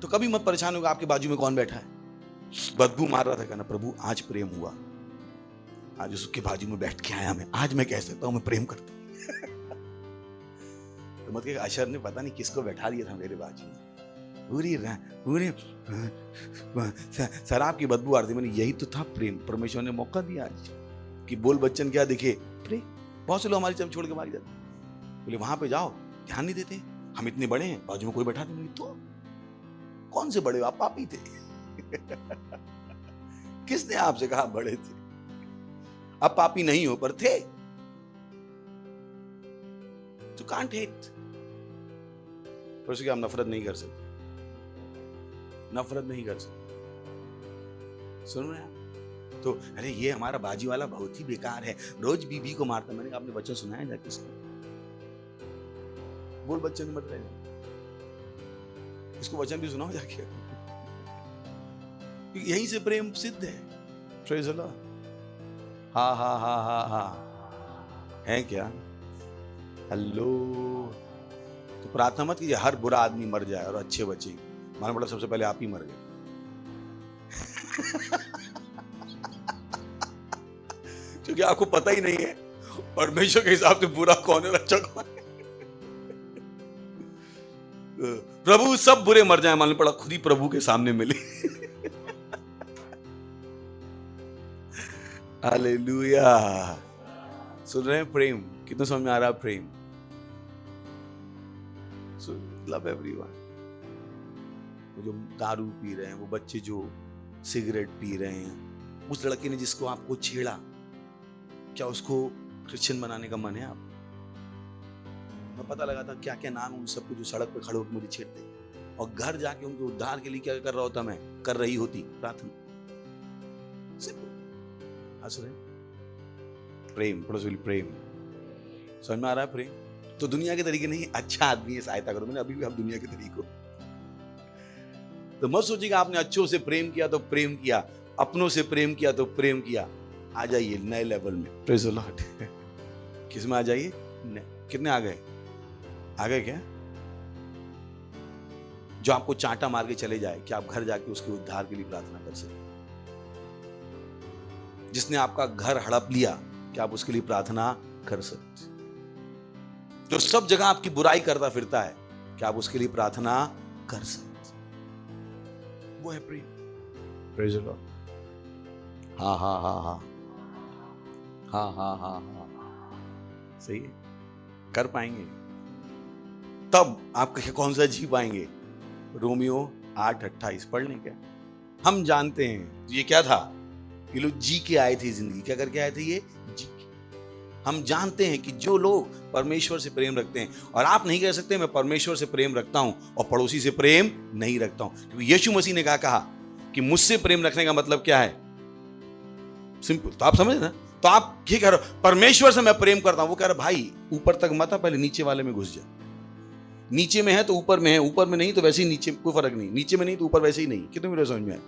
तो कभी मत परेशान होगा आपके बाजू में कौन बैठा है, बदबू मार रहा था, कहना प्रभु आज प्रेम हुआ, आज उसके बाजू में बैठ के आया मैं, आज मैं कह सकता हूं मैं प्रेम करता हूं। तो मत कहिए अशर ने पता नहीं किसको बैठा दिया था मेरे बाजू में, पूरी शराब की बदबू आ रही थी। मैंने यही तो था प्रेम। परमेश्वर ने मौका दिया आज कि बोल बच्चन क्या दिखे, प्रेम। बहुत से लोग हमारी जब छोड़ के भाग जाते, बोले वहां पे जाओ, ध्यान नहीं देते, हम इतने बड़े हैं, बाजू में कोई बैठा नहीं। तो कौन से बड़े हो आप? पापी थे। किसने आपसे कहा बड़े थे? आप पापी नहीं हो पर थे। तो कांट हेट, पर उसकी आप नफरत नहीं कर सकते, नफरत नहीं कर सकते। सुन रहे हैं? तो अरे ये हमारा बाजी वाला बहुत ही बेकार है, रोज बीबी को मारता। मैंने आपने बच्चन सुनाया जाके इसको? बोल बच्चन मत रहे, इसको वचन भी सुनाओ जाके, यहीं से प्रेम सिद्ध है। Praise the Lord. हा हा हा हा हा, है क्या? हेलो। तो प्रार्थना मत कीजिए हर बुरा आदमी मर जाए और अच्छे बचे। मालूम पड़ा सबसे पहले आप ही मर गए। क्योंकि आपको पता ही नहीं है परमेश्वर के हिसाब से बुरा कौन है और अच्छा कौन है। प्रभु सब बुरे मर जाए, मालूम पड़ा खुद ही प्रभु के सामने मिले। हालेलुया। सुन रहे हैं? प्रेम कितना समझ में आ रहा है? प्रेम। So, love everyone। वो जो दारू पी रहे हैं, वो बच्चे जो सिगरेट पी रहे हैं, उस लड़के ने जिसको आपको छेड़ा, क्या उसको क्रिश्चियन बनाने का मन है आप? मैं पता लगा था क्या क्या नाम है उन सबको जो सड़क पे खड़े होकर मुझे छेड़ते, और घर जाके उनके उद्धार के लिए क्या कर रहा होता मैं, कर रही होती प्रार्थना। हंस रहे? प्रेम, पड़ोसी प्रेम। समझ में आ रहा है? प्रेम तो दुनिया के तरीके नहीं, अच्छा आदमी है, सहायता करो। मैंने अभी भी आप दुनिया के तरीकों, तो मत सोचिएगा आपने अच्छों से प्रेम किया तो प्रेम किया, अपनों से प्रेम किया तो प्रेम किया। आ जाइए नए लेवल में। Praise the Lord. किस में आ जाइए? कितने आ गए? आ गए क्या? जो आपको चांटा मार के चले जाए, क्या आप घर जाके उसके उद्धार के लिए प्रार्थना कर सकते? जिसने आपका घर हड़प लिया, क्या आप उसके लिए प्रार्थना कर सकते? जो सब जगह आपकी बुराई करता फिरता है, क्या आप उसके लिए प्रार्थना कर सकते? वो है प्रेम। Praise the Lord. हाँ हाँ हाँ हाँ हाँ हाँ हाँ हाँ, सही है। कर पाएंगे तब आप कौन सा जी पाएंगे? रोमियो 8:28 पढ़ लें क्या? हम जानते हैं ये क्या था, ये लोग जी के आए थे जिंदगी। क्या करके आए थे? ये जी के। हम जानते हैं कि जो लोग परमेश्वर से प्रेम रखते हैं, और आप नहीं कह सकते मैं परमेश्वर से प्रेम रखता हूं और पड़ोसी से प्रेम नहीं रखता हूं, क्योंकि यीशु मसीह ने कहा कि मुझसे प्रेम रखने का मतलब क्या है? सिंपल। तो आप समझ ना? तो आप ये कह रहे हो परमेश्वर से मैं प्रेम करता हूं, वो कह रहा भाई ऊपर तक मत आ, पहले नीचे वाले में घुस जा। नीचे में है तो ऊपर में है, ऊपर में नहीं तो वैसे ही नीचे, कोई फर्क नहीं। नीचे में नहीं तो ऊपर वैसे ही नहीं। कितने मेरे समझ में आए?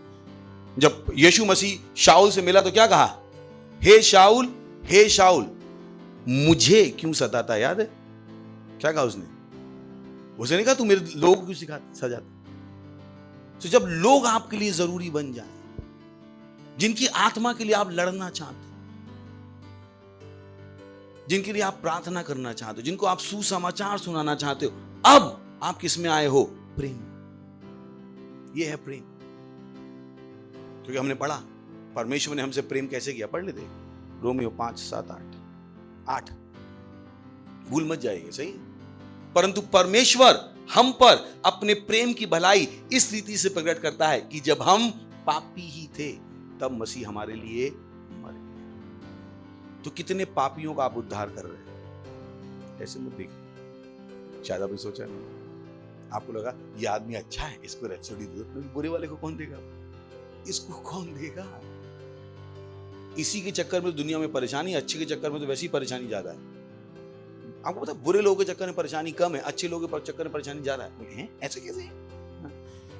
जब यीशु मसीह शाऊल से मिला तो क्या कहा? हे शाऊल मुझे क्यों सताता? याद है क्या कहा उसने? उसने नहीं कहा तू मेरे लोग क्यों सजाता। तो जब लोग आपके लिए जरूरी बन जाए, जिनकी आत्मा के लिए आप लड़ना चाहते, जिनके लिए आप प्रार्थना करना चाहते हो, जिनको आप सुसमाचार सुनाना चाहते हो, अब आप किस में आए हो? प्रेम। यह है प्रेम। क्योंकि हमने पढ़ा परमेश्वर ने हमसे प्रेम कैसे किया। पढ़ लेते रोमियो 5:7-8। भूल मत जाइए, सही? परंतु परमेश्वर हम पर अपने प्रेम की भलाई इस रीति से प्रकट करता है कि जब हम पापी ही थे तब मसीह हमारे लिए मरे। तो कितने पापियों का आप उद्धार कर रहे हैं? ऐसे मत देखिए। शायद आपने सोचा नहीं, आपको लगा ये आदमी अच्छा है, इसको रैप्सोडी दो। बुरे वाले को कौन देगा? इसको कौन देगा? इसी के चक्कर में दुनिया में परेशानी, अच्छे के चक्कर में तो वैसी परेशानी ज्यादा है। आपको पता बुरे लोगों के चक्कर में परेशानी कम है, अच्छे लोगों के चक्कर में परेशानी ज्यादा है। ऐसे कैसे?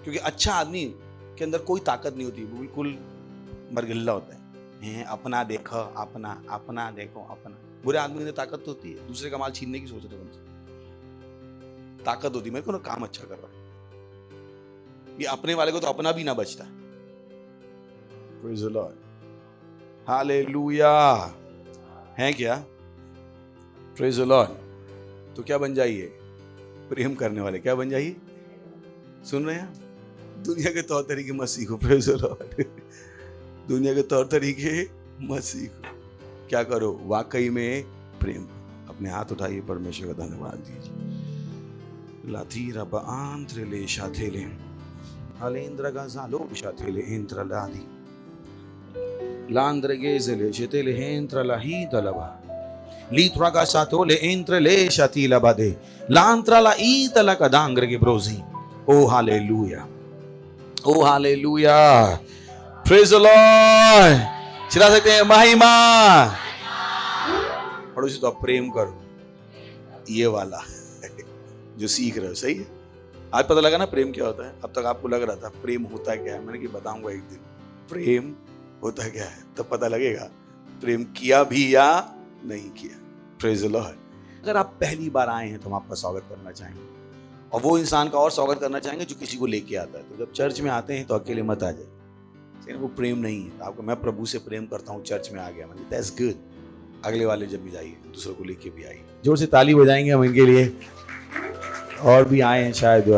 क्योंकि अच्छा आदमी के अंदर कोई ताकत नहीं होती, वो बिल्कुल मरगिल्ला होता है। अपना देखो, अपना देखो, अपना। बुरे आदमी में ताकत होती है, दूसरे का माल छीनने की सोच रहे हैं, ताकत होती है मेरे को ना काम अच्छा कर रहा है। ये अपने वाले को तो अपना भी ना बचता। Praise the Lord. हालेलुया। है क्या? Praise the Lord. तो क्या बन जाइए? प्रेम करने वाले। क्या बन जाइए? सुन रहे हैं आप? दुनिया के तौर तरीके मत सीखो, प्रेज़ द लॉर्ड। दुनिया के तौर तरीके मत सीखो, क्या करो, वाकई में प्रेम। अपने हाथ उठाइए, परमेश्वर का धन्यवाद दीजिए। लाथीरा बांत्र ले शाथेले हलेंद्र गजालो शाथेले इंद्र लादी लांद्र गेजले शेतेले हेंद्र लाही दलवा लीत्रा का सातोले इंद्र ले शातीला बादे लांत्रा ला ईतला का दांग्र के ब्रोजी। Oh hallelujah, oh hallelujah, praise the Lord. चिल्ला सकते हैं महिमा। पड़ोसी तो आप प्रेम करो, ये वाला जो सीख रहे हो, सही है। आज पता लगा ना प्रेम क्या होता है। अब तक आपको लग रहा था प्रेम होता क्या है, मैंने कि बताऊंगा एक दिन प्रेम होता क्या है, तब पता लगेगा प्रेम किया भी या नहीं किया। Praise the Lord. अगर आप पहली बार आए हैं तो हम आपका स्वागत करना चाहेंगे, और वो इंसान का और स्वागत करना चाहेंगे जो किसी को लेके आता है। तो जब चर्च में आते हैं तो अकेले मत आ जाए, वो प्रेम नहीं है। आपको मैं प्रभु से प्रेम करता हूँ, चर्च में आ गया, मतलब दैट्स गुड। अगले वाले जब भी जाइए दूसरों को लेके भी आइए। जोर से ताली बजाएंगे हम इनके लिए, और भी आए हैं शायद।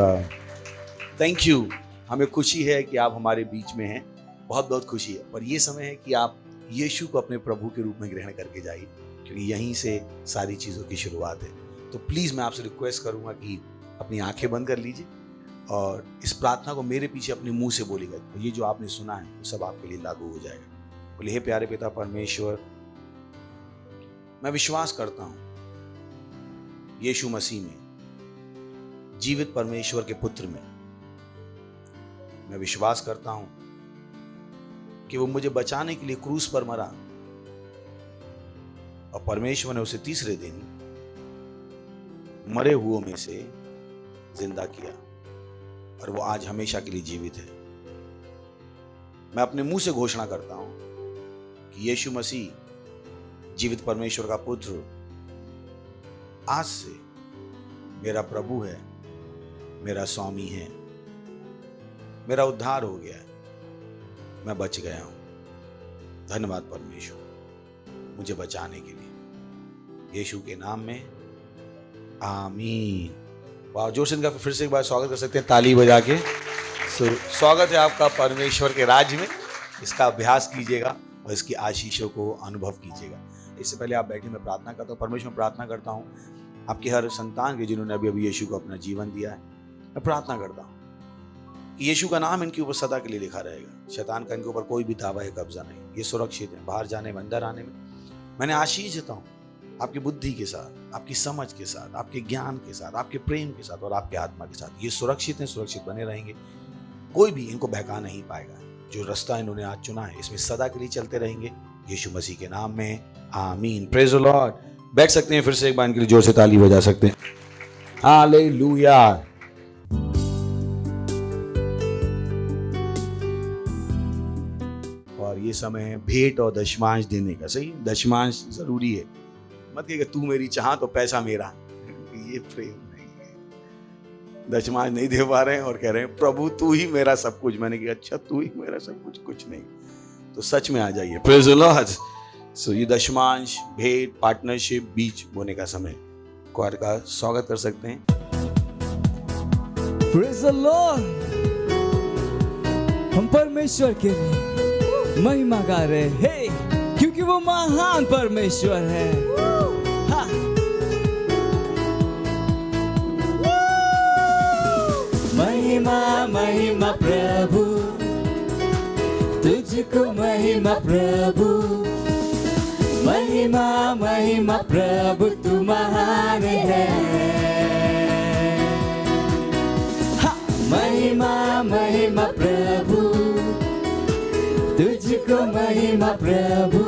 थैंक यू, हमें खुशी है कि आप हमारे बीच में हैं, बहुत बहुत खुशी है। पर ये समय है कि आप यीशु को अपने प्रभु के रूप में ग्रहण करके जाइए, क्योंकि यहीं से सारी चीज़ों की शुरुआत है। तो प्लीज़ मैं आपसे रिक्वेस्ट करूँगा कि अपनी आंखें बंद कर लीजिए और इस प्रार्थना को मेरे पीछे अपने मुंह से बोलिएगा। तो ये जो आपने सुना है वो सब आपके लिए लागू हो जाएगा। बोलिए, हे प्यारे पिता परमेश्वर, मैं विश्वास करता हूँ यीशु मसीह में, जीवित परमेश्वर के पुत्र में। मैं विश्वास करता हूँ कि वो मुझे बचाने के लिए क्रूस पर मरा, और परमेश्वर ने उसे तीसरे दिन मरे हुओं में से जिंदा किया, और वो आज हमेशा के लिए जीवित है। मैं अपने मुंह से घोषणा करता हूं कि यीशु मसीह जीवित परमेश्वर का पुत्र आज से मेरा प्रभु है, मेरा स्वामी है, मेरा उद्धार हो गया है, मैं बच गया हूं। धन्यवाद परमेश्वर मुझे बचाने के लिए, यीशु के नाम में, आमीन। वाह, जोर से इनका फिर से एक बार स्वागत कर सकते हैं ताली बजा के। स्वागत है आपका परमेश्वर के राज्य में। इसका अभ्यास कीजिएगा और इसकी आशीषों को अनुभव कीजिएगा। इससे पहले आप बैठे, मैं प्रार्थना करता हूँ। परमेश्वर में प्रार्थना करता हूँ आपके हर संतान के जिन्होंने अभी अभी यीशु को अपना जीवन दिया है। मैं प्रार्थना करता हूँ कि यीशु का नाम इनके ऊपर सदा के लिए लिखा रहेगा। शैतान का इनके ऊपर कोई भी दावा या कब्जा नहीं, ये सुरक्षित है बाहर जाने में, अंदर आने में। मैंने आशीष देता हूँ आपकी बुद्धि के साथ, आपकी समझ के साथ, आपके ज्ञान के साथ, आपके प्रेम के साथ और आपके आत्मा के साथ। ये सुरक्षित हैं, सुरक्षित बने रहेंगे। कोई भी इनको बहका नहीं पाएगा। जो रास्ता इन्होंने आज चुना है इसमें सदा के लिए चलते रहेंगे, यीशु मसीह के नाम में, आमीन। Praise the Lord. बैठ सकते हैं, फिर से एक बार इनके लिए जोर से ताली बजा सकते हैं। हालेलुया। और ये समय है भेंट और दशमांश देने का। सही, दशमांश जरूरी है। मत कहिएगा तू मेरी चाह तो पैसा मेरा, ये प्रेम नहीं है। दशमांश नहीं दे पा रहे हैं और कह रहे हैं प्रभु तू ही मेरा सब कुछ। मैंने कहा अच्छा तू ही मेरा सब कुछ, कुछ नहीं। तो सच में आ जाइए। Praise the Lord. सो ये दशमांश, भेंट, पार्टनरशिप, बीज बोने का समय। क्वायर का स्वागत कर सकते हैं। Praise the Lord. हम परमेश्वर के लिए महिमा गा रहे हैं, क्योंकि वो महान परमेश्वर है। हाँ। महिमा महिमा प्रभु, तुझको महिमा प्रभु, महिमा महिमा प्रभु, तू महान है। हाँ। महिमा महिमा प्रभु, तुझको महिमा प्रभु,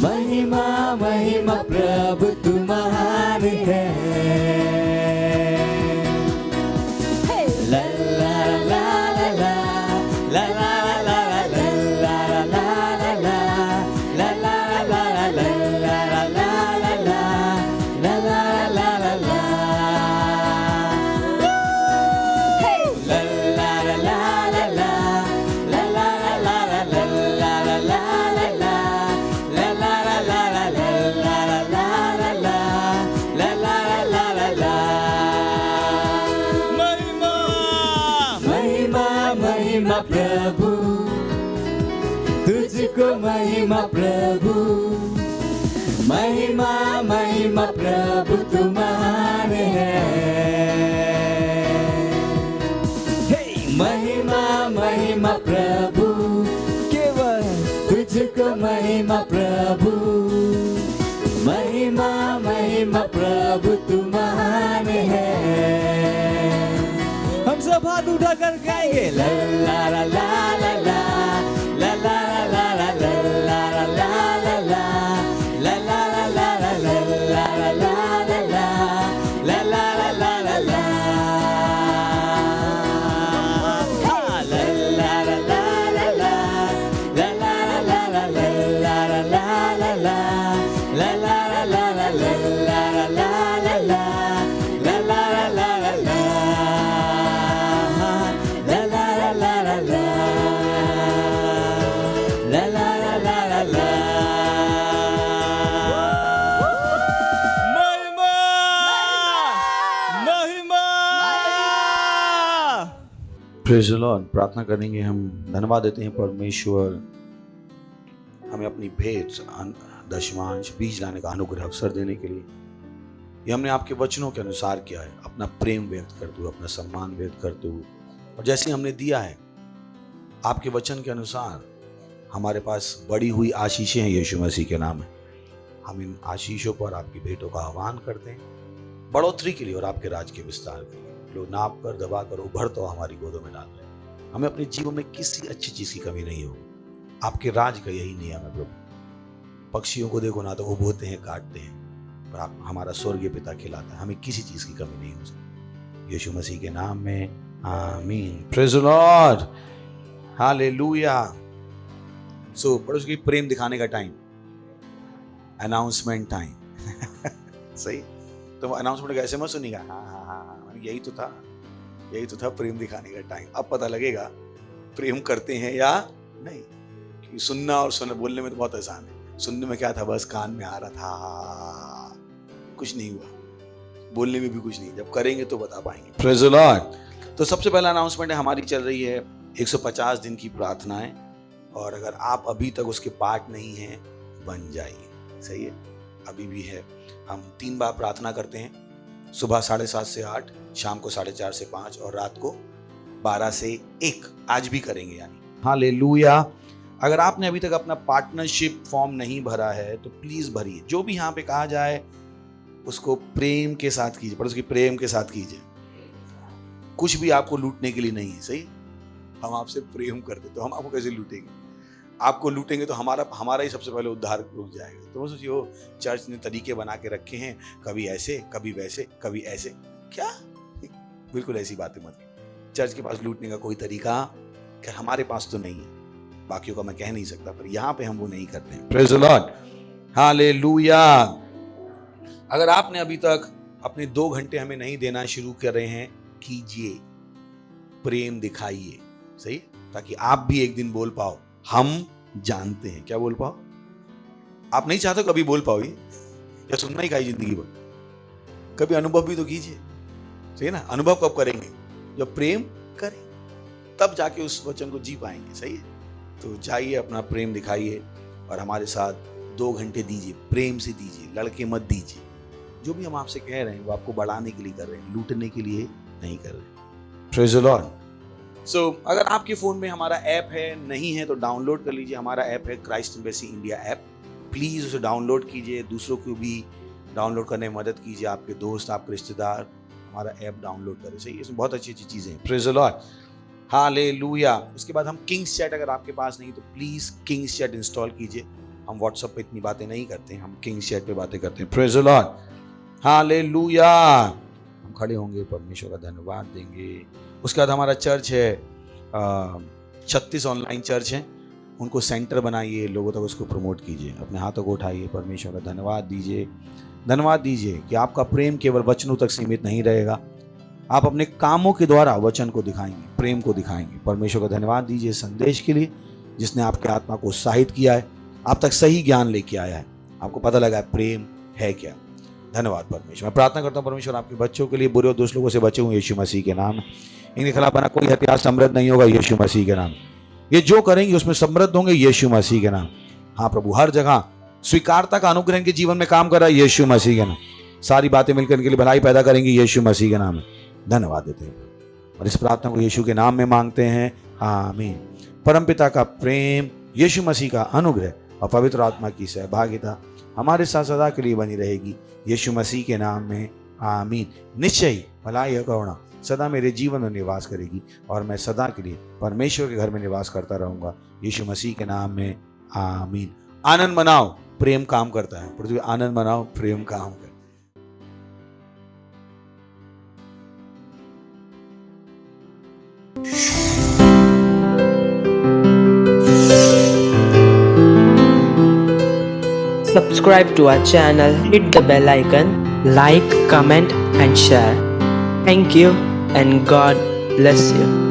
महिमा महिमा प्रभु, तू महान है। ला ला ला ला ला ला ला ला ला ला ला ला ला ला महिमा प्रभु, तुझको महिमा प्रभु, महिमा महिमा प्रभु तू महान है। हे महिमा महिमा प्रभु, केवल तुझको महिमा प्रभु, महिमा महिमा प्रभु तू महान है। हम सब हाथ उठाकर गाएंगे ला ला ला ला ला ला ला ला ला ला ला ला ला ला प्रेज़ द लॉर्ड। प्रार्थना करेंगे हम। धन्यवाद देते हैं परमेश्वर, हमें अपनी भेंट दशमांश बीज लाने का अनुग्रह अवसर देने के लिए। ये हमने आपके वचनों के अनुसार किया है, अपना प्रेम व्यक्त करते हुए, अपना सम्मान व्यक्त करते हुए, और जैसे हमने दिया है आपके वचन के अनुसार हमारे पास बढ़ी हुई आशीषें हैं यीशु मसीह के नाम में। हम इन आशीषों पर आपकी भेंटों का आह्वान करते हैं बढ़ोतरी के लिए और आपके राज के विस्तार के लिए। लोग नाप कर दबा कर उभर तो हमारी गोदों में डाल रहे हैं। हमें अपने जीवन में किसी अच्छी चीज की कमी नहीं होगी। आपके राज का यही नियम है प्रभु। पक्षियों को देखो ना, तो वो बोते हैं, काटते हैं, पर आप हमारा स्वर्गीय पिता खिलाता है। हमें किसी चीज की कमी नहीं हो सकती। यीशु मसीह के नाम में आमीन। Praise the Lord, hallelujah. So पड़ोस की प्रेम दिखाने का टाइम, अनाउंसमेंट टाइम। सही, तो अनाउंसमेंट कैसे मत सुनिएगा, हाँ हाँ हाँ हाँ, यही तो था प्रेम दिखाने का टाइम। अब पता लगेगा प्रेम करते हैं या नहीं, क्योंकि सुनना और बोलने में तो बहुत आसान है। सुनने में क्या था, बस कान में आ रहा था, कुछ नहीं हुआ। बोलने में भी कुछ नहीं, जब करेंगे तो बता पाएंगे। Praise the Lord. तो सबसे पहला अनाउंसमेंट है, हमारी चल रही है 150 दिन की प्रार्थनाएं, और अगर आप अभी तक उसके पार्ट नहीं हैं, बन जाइए। सही है, अभी भी है। हम 3 बार प्रार्थना करते हैं, सुबह 7:30 से 8, शाम को 4:30 से 5, और रात को 12 से 1। आज भी करेंगे यानी। हालेलुया। अगर आपने अभी तक अपना पार्टनरशिप फॉर्म नहीं भरा है तो प्लीज भरिए। जो भी यहाँ पे कहा जाए उसको प्रेम के साथ कीजिए, पर उसकी प्रेम के साथ कीजिए। कुछ भी आपको लूटने के लिए नहीं है। सही, हम आपसे प्रेम करते तो हम आपको कैसे लूटेंगे? आपको लूटेंगे तो हमारा ही सबसे पहले उद्धार रुक जाएगा। तो सोचिए, चर्च ने तरीके बना के रखे हैं, कभी ऐसे, कभी वैसे, कभी ऐसे। क्या? बिल्कुल ऐसी बातें मत। चर्च के पास लूटने का कोई तरीका हमारे पास तो नहीं है। बाकियों का मैं कह नहीं सकता, पर यहाँ पे हम वो नहीं करते हैं। Praise the Lord, hallelujah. अगर आपने अभी तक अपने 2 घंटे हमें नहीं देना शुरू कर रहे हैं, कीजिए, प्रेम दिखाइए। सही, ताकि आप भी एक दिन बोल पाओ, हम जानते हैं। क्या बोल पाओ? आप नहीं चाहते कभी बोल पाओ, या सुनना ही खाई जिंदगी भर? कभी अनुभव भी तो कीजिए। सही ना, अनुभव कब करेंगे? जब प्रेम करें, तब जाके उस वचन को जी पाएंगे। सही है, तो जाइए, अपना प्रेम दिखाइए और हमारे साथ 2 घंटे दीजिए। प्रेम से दीजिए, लड़के मत दीजिए। जो भी हम आपसे कह रहे हैं वो आपको बढ़ाने के लिए कर रहे हैं, लूटने के लिए नहीं कर रहे। Praise the Lord. सो अगर आपके फ़ोन में हमारा ऐप है, नहीं है तो डाउनलोड कर लीजिए। हमारा ऐप है Christ embassy India app. Please उसे डाउनलोड कीजिए, दूसरों को भी डाउनलोड करने में मदद कीजिए। आपके दोस्त, आपके रिश्तेदार हमारा ऐप डाउनलोड करें। सही, इसमें बहुत अच्छी अच्छी चीज़ें हैं। Praise the Lord, hallelujah. उसके बाद हम किंग्स चैट, अगर आपके पास नहीं तो प्लीज़ किंग्स चैट इंस्टॉल कीजिए। हम व्हाट्सएप पे इतनी बातें नहीं करते हैं, हम किंग्स चैट पे बातें करते हैं। Praise the Lord, hallelujah. हम खड़े होंगे, परमेश्वर का धन्यवाद देंगे। उसके बाद हमारा चर्च है, 36 ऑनलाइन चर्च हैं, उनको सेंटर बनाइए, लोगों तक उसको प्रमोट कीजिए। अपने हाथों को उठाइए, परमेश्वर का धन्यवाद दीजिए। धन्यवाद दीजिए कि आपका प्रेम केवल वचनों तक सीमित नहीं रहेगा। आप अपने कामों के द्वारा वचन को दिखाएंगे, प्रेम को दिखाएंगे। परमेश्वर का धन्यवाद दीजिए संदेश के लिए, जिसने आपके आत्मा को उत्साहित किया है, आप तक सही ज्ञान लेके आया है, आपको पता लगा है प्रेम है क्या। धन्यवाद परमेश्वर। मैं प्रार्थना करता हूँ परमेश्वर आपके बच्चों के लिए बुरे और दुष्ट लोगों से बचे हुए यीशु मसीह के नाम। इनके खिलाफ बना कोई हथियार समृद्ध नहीं होगा यीशु मसीह के नाम। ये जो करेंगे उसमें समृद्ध होंगे यीशु मसीह के नाम। हाँ प्रभु, हर जगह स्वीकारता का अनुग्रह इनके जीवन में काम कर रहा है यीशु मसीह के नाम। सारी बातें मिलकर इनके लिए भलाई पैदा करेंगी यीशु मसीह के नाम में। धन्यवाद देते हैं और इस प्रार्थना को यीशु के नाम में मांगते हैं, आमीन। परमपिता का प्रेम, यीशु मसीह का अनुग्रह और पवित्र आत्मा की सहभागिता हमारे साथ सदा के लिए बनी रहेगी यीशु मसीह के नाम में, आमीन। निश्चय ही भलाई और करुणा सदा मेरे जीवन में निवास करेगी और मैं सदा के लिए परमेश्वर के घर में निवास करता रहूंगा यीशु मसीह के नाम में, आमीन। आनंद मनाओ, प्रेम काम करता है। पृथ्वी आनंद मनाओ, प्रेम काम करता है। Subscribe to our channel, hit the bell icon, like, comment and share. Thank you and God bless you.